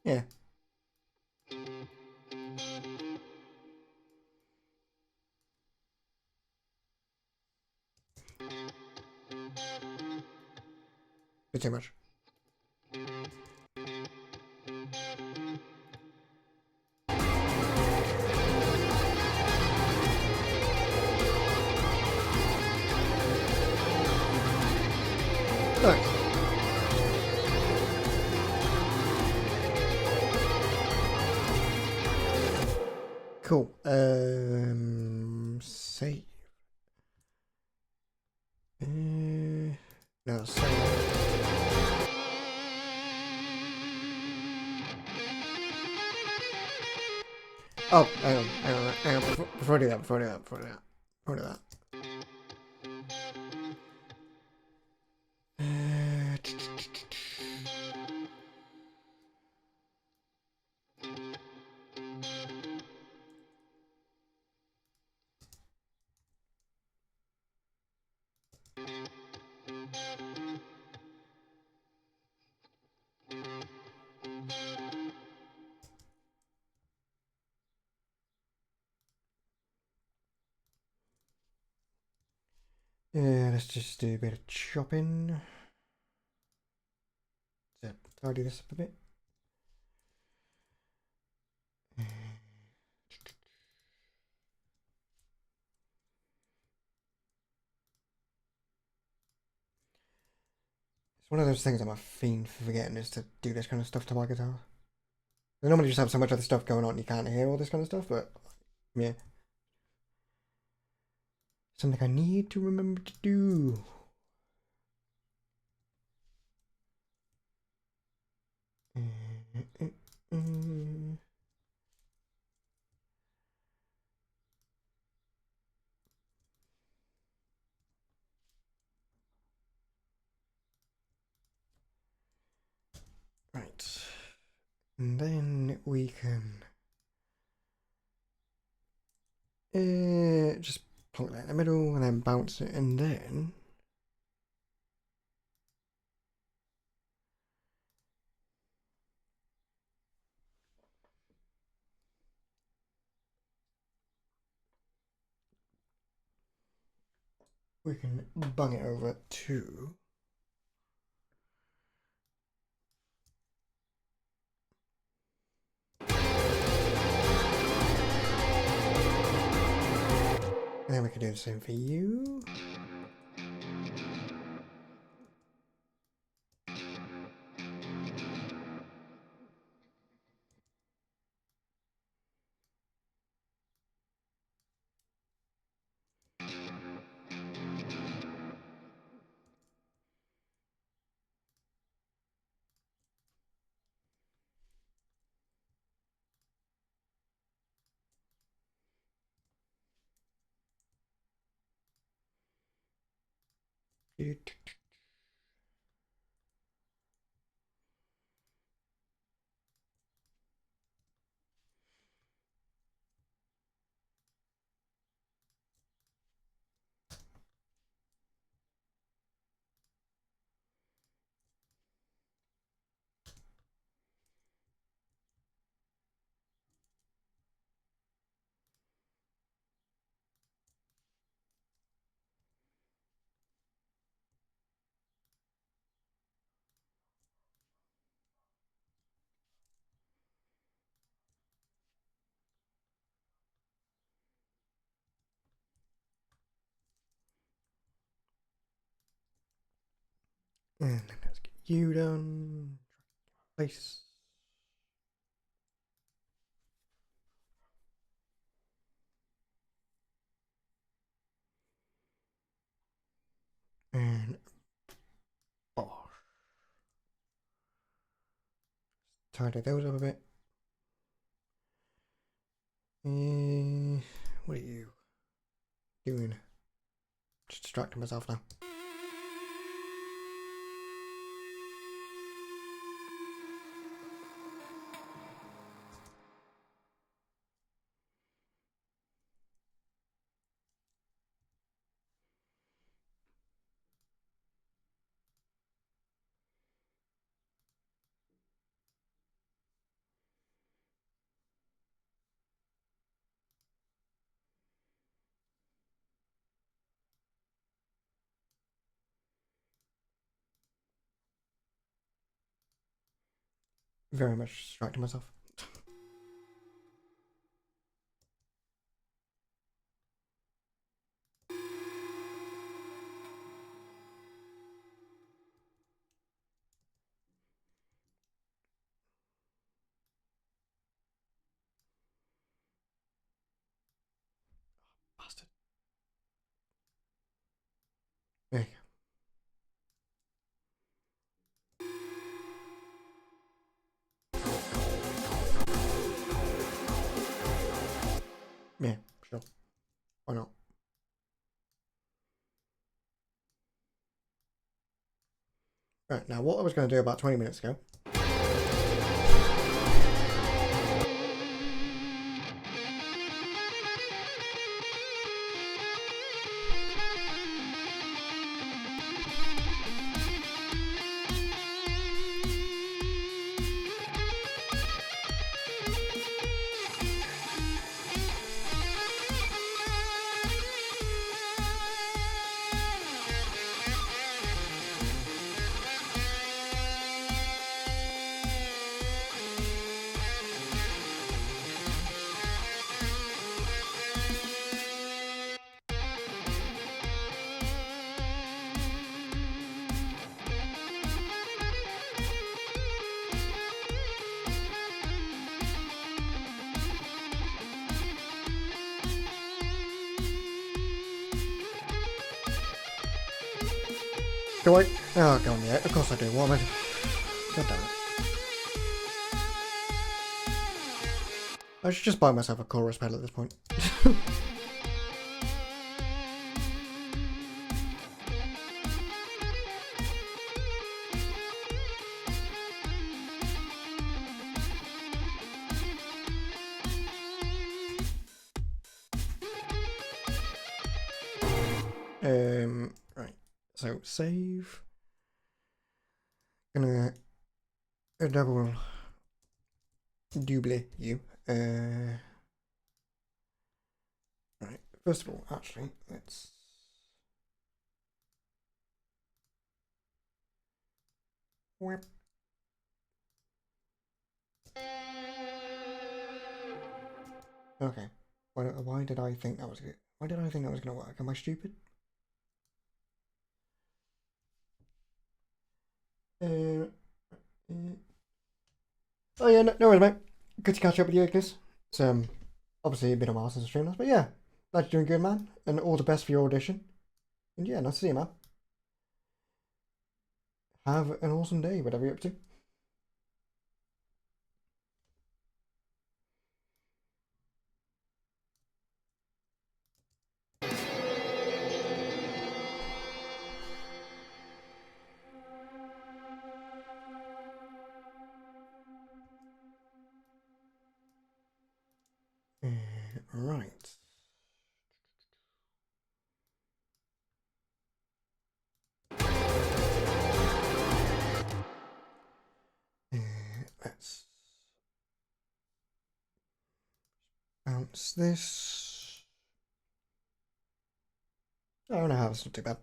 Yeah. Bit too much. Nice. Cool. Save. No, save. Oh, hang on. Before I do that, before I do that. Yeah, let's just do a bit of chopping. Tidy this up a bit. It's one of those things I'm a fiend for forgetting is to do this kind of stuff to my guitar. I normally just have so much other stuff going on you can't hear all this kind of stuff, but yeah. Something I need to remember to do. Right. And then we can just plonk that in the middle and then bounce it, and then we can bung it over to and then we can do the same for you. And then let's get you done. Place. And oh, tidy those up a bit. What are you doing? Just distracting myself now. Very much distracting myself. Bastard. There you go. Yeah, sure. Why not? Right, now what I was going to do about 20 minutes ago. Do I? Oh, go on, yeah. Of course I do. What am I doing? God damn it. I should just buy myself a chorus pedal at this point. Right. So save. Gonna double double you. Right. First of all, actually, let's. Whip. Okay. Why did I think that was good? Why did I think that was gonna work? Am I stupid? Uh, oh yeah, no worries, mate. Good to catch up with you, Ignis. It's obviously been a while since I streamed last, but yeah, glad you're doing good, man, and all the best for your audition. And yeah, nice to see you, man. Have an awesome day, whatever you're up to. Let's bounce this. Oh no, that's not too bad.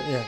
Yeah.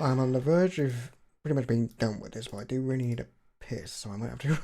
I'm on the verge of pretty much being done with this, but I do really need a piss, so I might have to.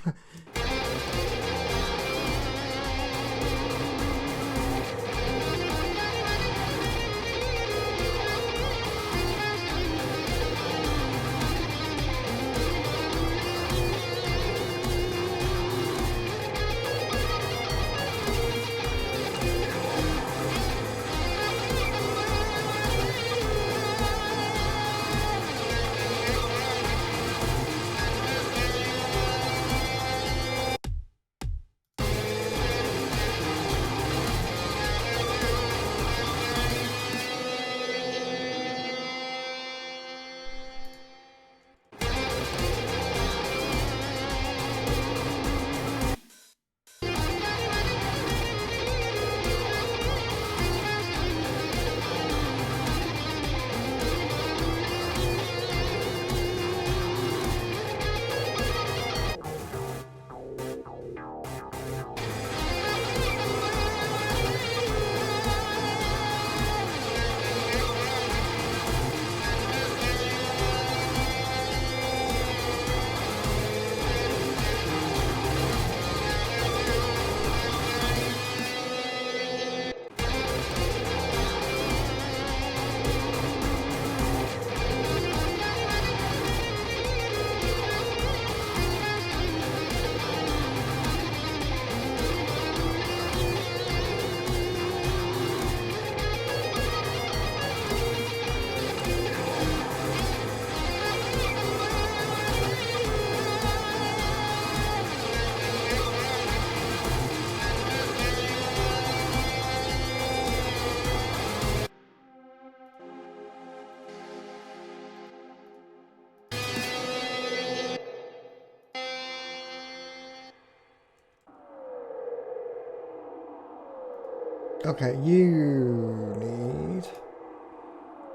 Okay, you need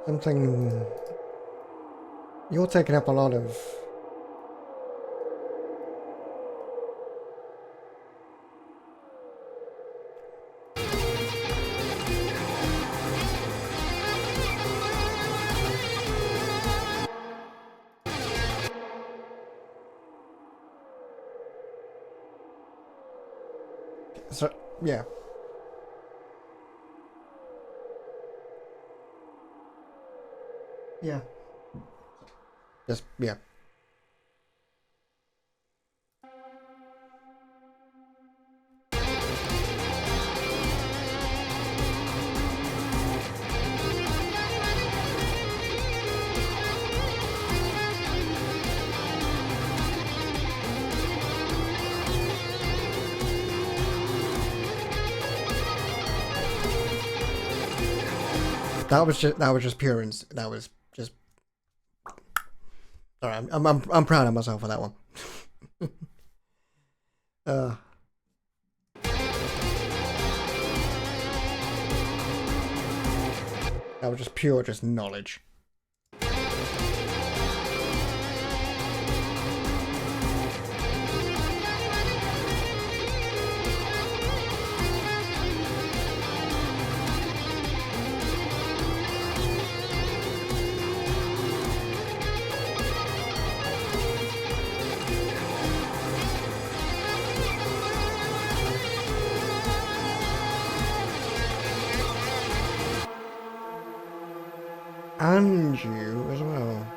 something. You're taking up a lot of. So, yeah. Yeah. Just, yeah. That was just pure that was just. Sorry, I'm proud of myself for that one. uh. That was just pure, just knowledge. And you as well.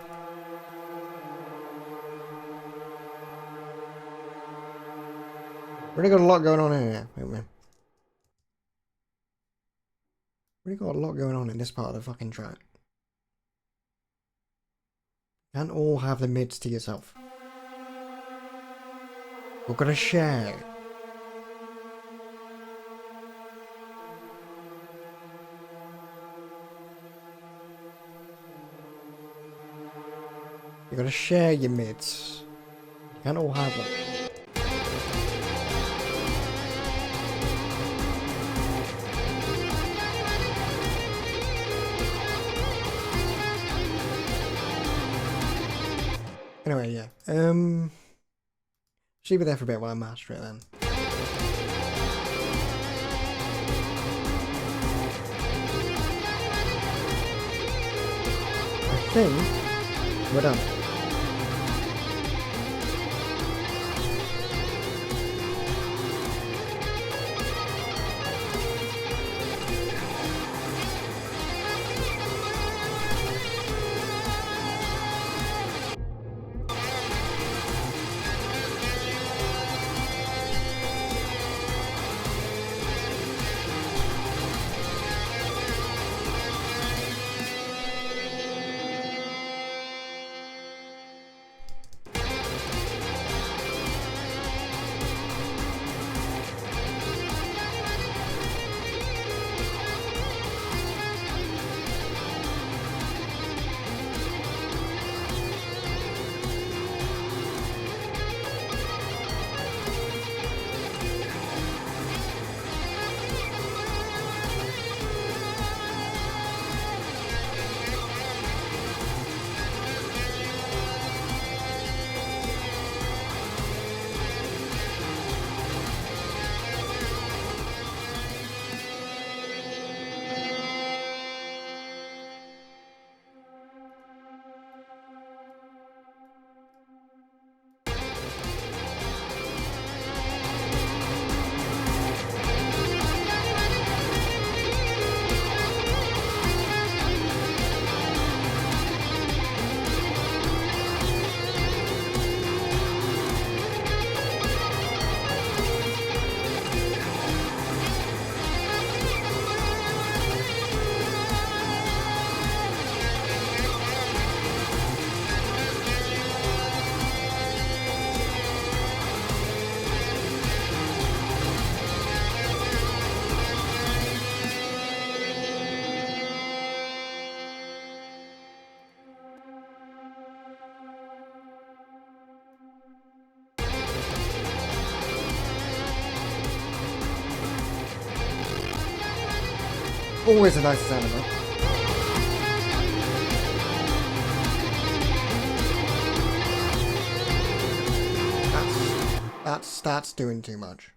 Really got a lot going on here, haven't we? Really got a lot going on in this part of the fucking track. Can't all have the mids to yourself. We're gonna share. You gotta share your mids. You can't all have them. Anyway, yeah. Just leave it there for a bit while I master it then. I think we're done. always the nicest animal. That's doing too much.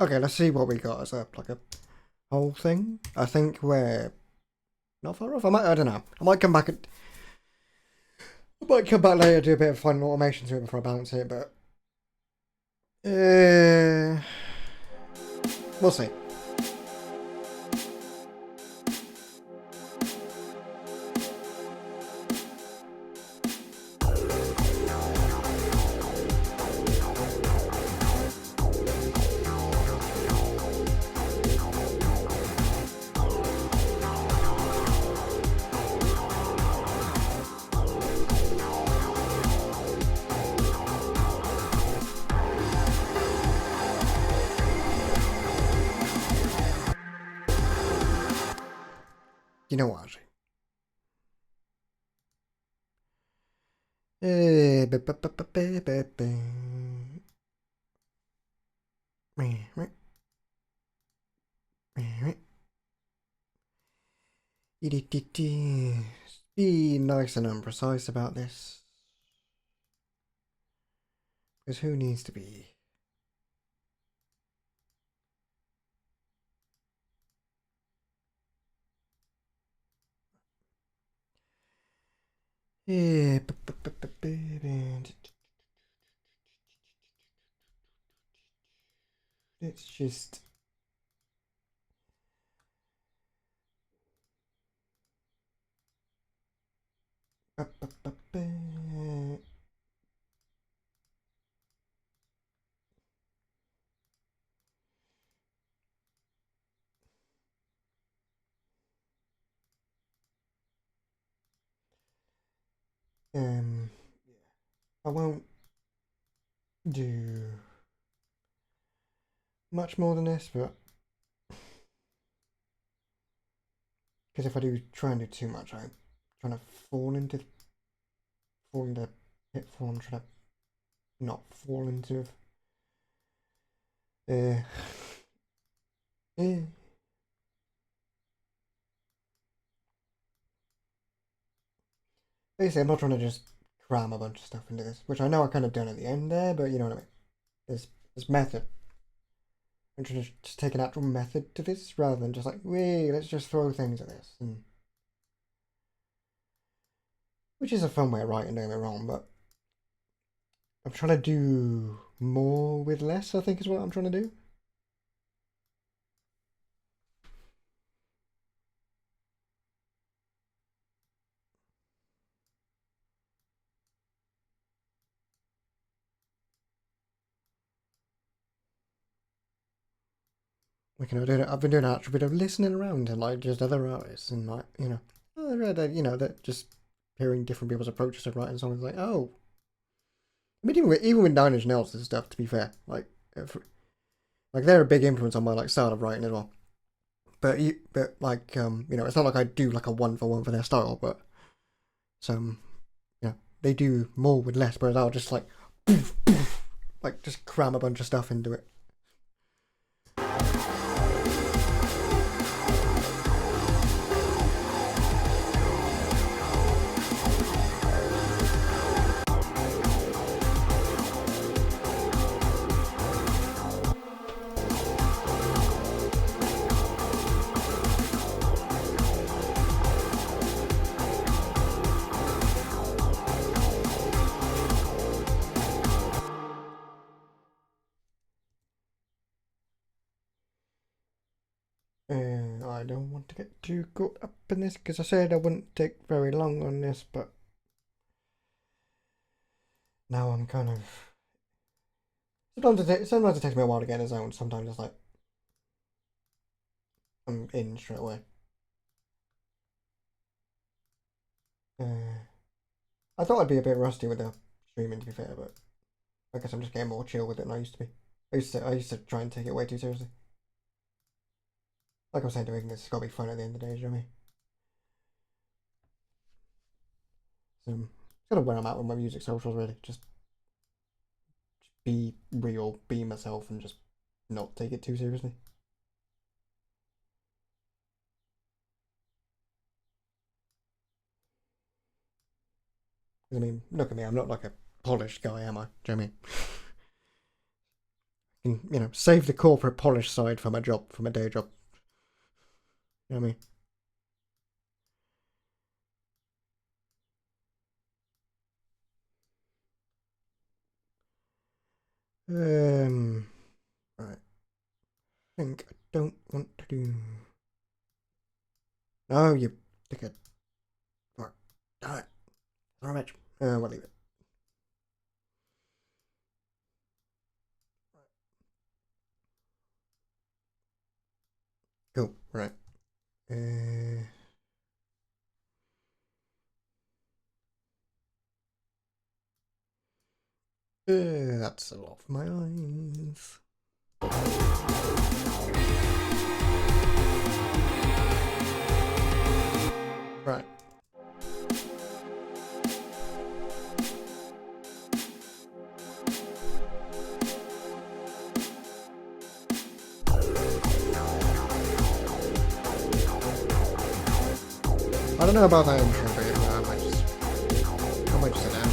Okay, let's see what we got as a whole thing. I think we're not far off. I don't know. I might come back later, do a bit of final automation to it before I balance it, but we'll see. You know what? Be nice and imprecise about this. Because who needs to be? Let's just I won't do much more than this, but because if I do try and do too much, I'm trying to fall into pitfall. I'm trying to not fall into basically, I'm not trying to just cram a bunch of stuff into this, which I know I kind of done at the end there, but you know what I mean. There's method. I'm trying to just take an actual method to this rather than just like, wait, let's just throw things at this. And which is a fun way of writing, don't get me wrong, but I'm trying to do more with less, I think is what I'm trying to do. Like, you know, I've been doing an actual bit of listening around to like just other artists and like, you know, I read that just hearing different people's approaches to writing songs, like, oh, I mean, even with Nine Inch Nails and stuff, to be fair, like they're a big influence on my like style of writing as well. But like you know, it's not like I do like a one for one for their style, but some they do more with less, whereas I'll just like like just cram a bunch of stuff into it. I don't want to get too caught up in this because I said I wouldn't take very long on this, but now I'm kind of... Sometimes it takes me a while to get in a zone. Sometimes it's like I'm in straight away. I thought I'd be a bit rusty with the streaming, to be fair, but I guess I'm just getting more chill with it than I used to be. I used to try and take it way too seriously. Like I was saying to Ignis, it's got to be fun at the end of the day, do you know what I mean? So, it's kind of where I'm at with my music socials, really. Just be real, be myself, and just not take it too seriously. I mean, look at me, I'm not like a polished guy, am I? Do you know what I mean? I can, save the corporate polished side for my job, for my day job. You know what I mean? Right. I think I don't want to do... No, you dickhead. Alright. Alright. Alright. We'll leave it. Cool. Right. That's a lot for my eyes. Right. I don't know about that intro, but I might just sit down.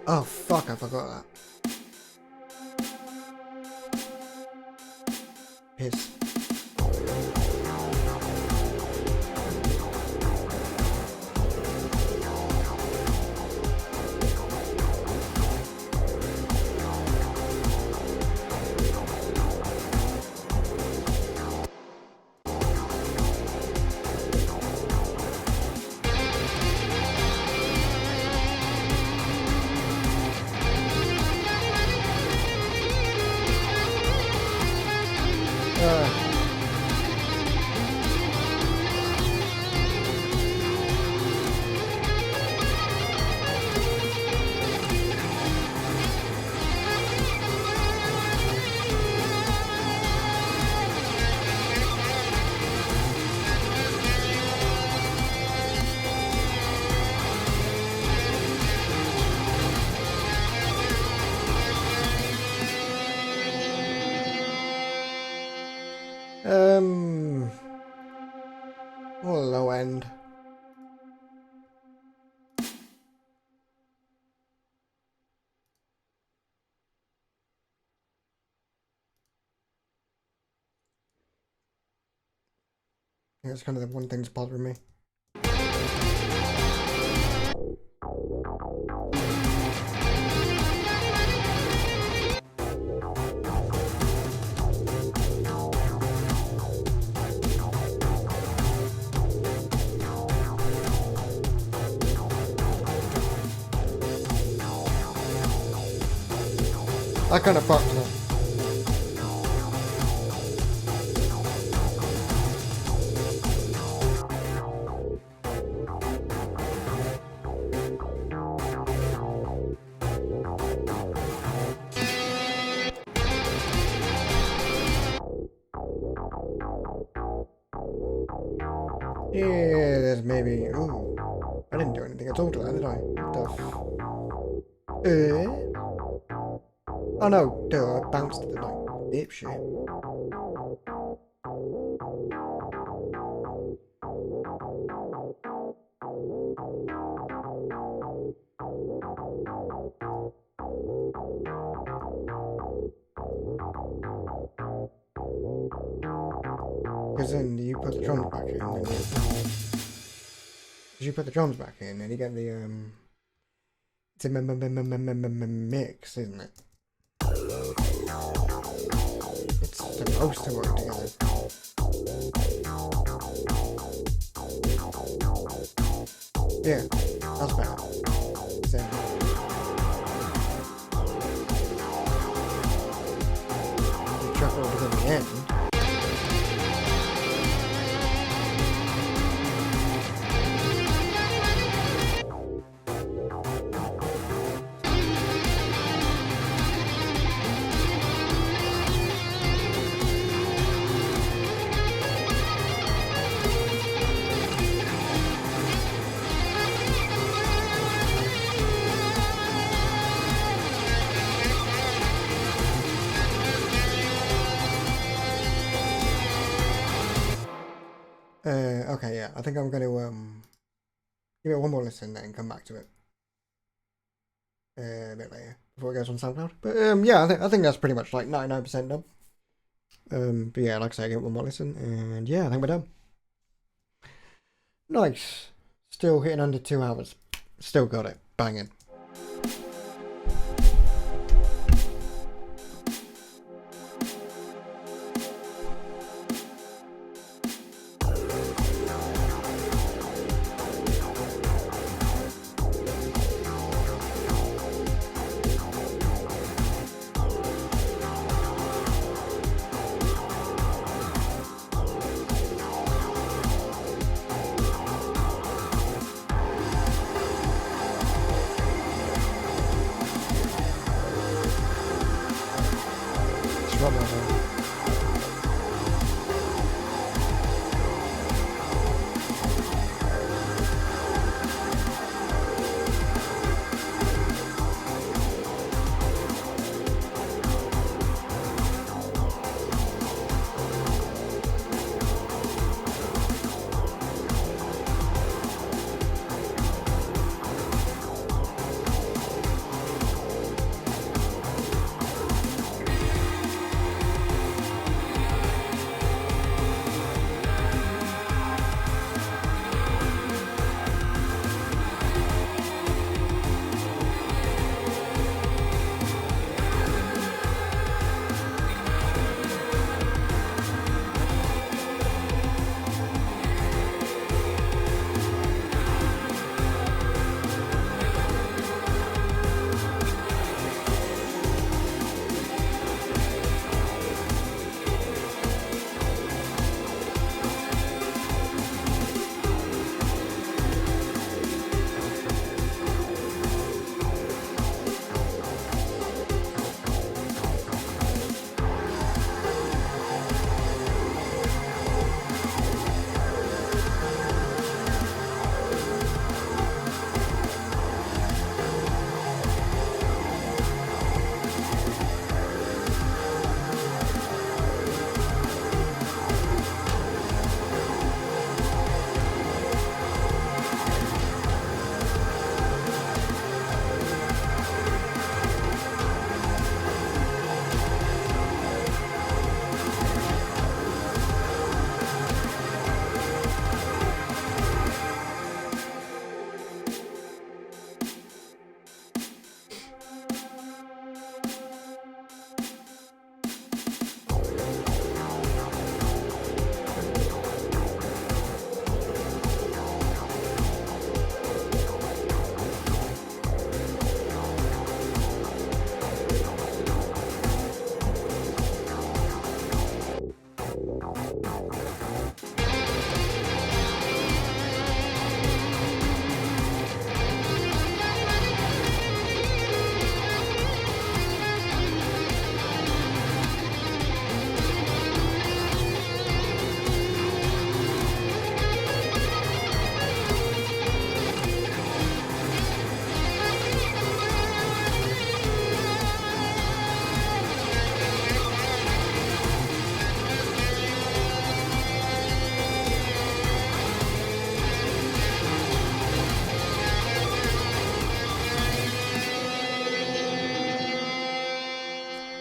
Oh fuck, I forgot that. Piss. That's kind of the one thing that's bothering me. I kind of fucked up. Yeah, there's maybe. Ooh, I didn't do anything at all to that, did I? What the oh no, duh, I bounced it, didn't I? Dipshit. Because then you put the drums back in, and you put the drums back in, and you get the it's a mix, isn't it? It's supposed to work together. Yeah, that's better. So, you chuck it over to the end. Okay, yeah, I think I'm going to give it one more listen and come back to it a bit later before it goes on SoundCloud. But yeah, I think that's pretty much like 99% done. But yeah, like I say, I give it one more listen, and yeah, I think we're done. Nice, still hitting under 2 hours, still got it, banging.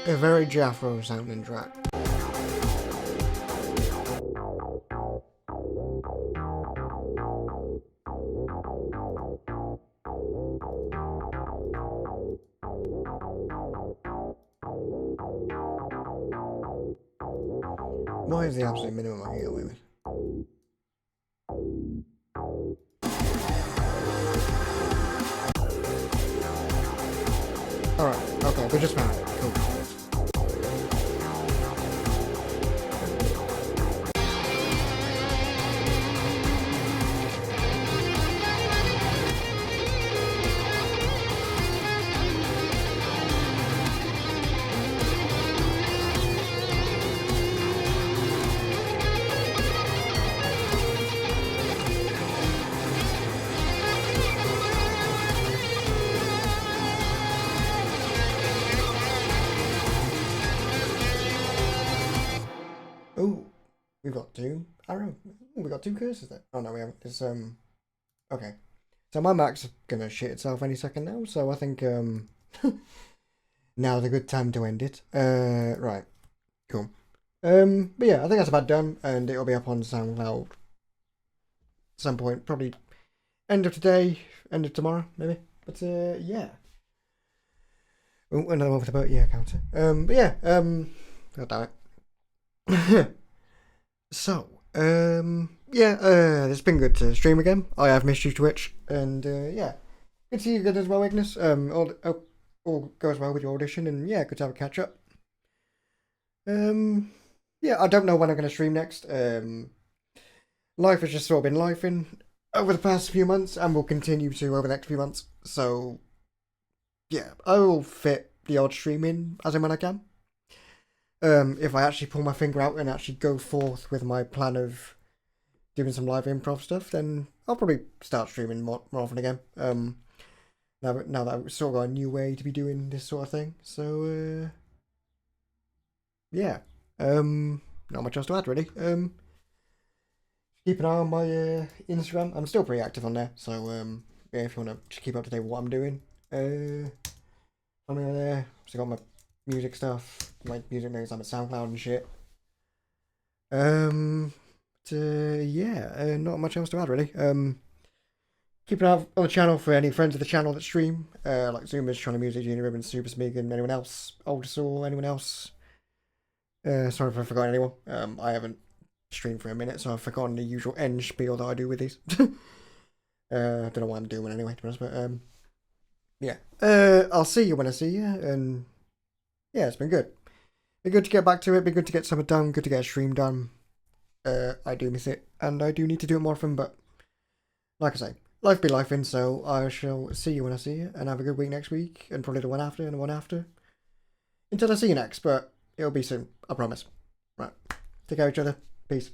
A very Jafro sounding track. What is the absolute minimum I can get away with? Alright, okay, we just found it. Cool. Oh, we've got two. I don't know. We got two curses there. Oh no, we haven't. It's okay. So my Mac's gonna shit itself any second now. So I think now's a good time to end it. Right, cool. But yeah, I think that's about done, and it'll be up on SoundCloud at some point, probably end of today, end of tomorrow, maybe. But yeah. Oh, another one for the boat, yeah, counter. But yeah, God damn it. So, yeah, it's been good to stream again. I have missed you, Twitch, and yeah, good to see you good as well, Ignis. All goes well with your audition, and yeah, good to have a catch up. Yeah, I don't know when I'm going to stream next. Life has just sort of been lifing over the past few months, and will continue to over the next few months. So, yeah, I will fit the odd stream in as and when I can. If I actually pull my finger out and actually go forth with my plan of doing some live improv stuff, then I'll probably start streaming more often again. Now that I've sort of got a new way to be doing this sort of thing. So, yeah. Not much else to add, really. Keep an eye on my Instagram. I'm still pretty active on there. So, yeah, if you want to keep up to date with what I'm doing, I'm on there. So got my music stuff, my music notes on my SoundCloud and shit. Yeah, not much else to add really. Keep an eye on the channel for any friends of the channel that stream, like Zoomers, Trying to Music, Junior Ribbon, Super Smeagol, anyone else, Older Soul, anyone else. Sorry if I forgot anyone. I haven't streamed for a minute, so I've forgotten the usual end spiel that I do with these. Don't know what I'm doing anyway, to be honest, but yeah. I'll see you when I see you, and yeah, it's been good. Been good to get back to it, been good to get something done, good to get a stream done. I do miss it, and I do need to do it more often, but like I say, life be lifing, so I shall see you when I see you, and have a good week next week, and probably the one after, and the one after. Until I see you next, but it'll be soon, I promise. Right, take care of each other, peace.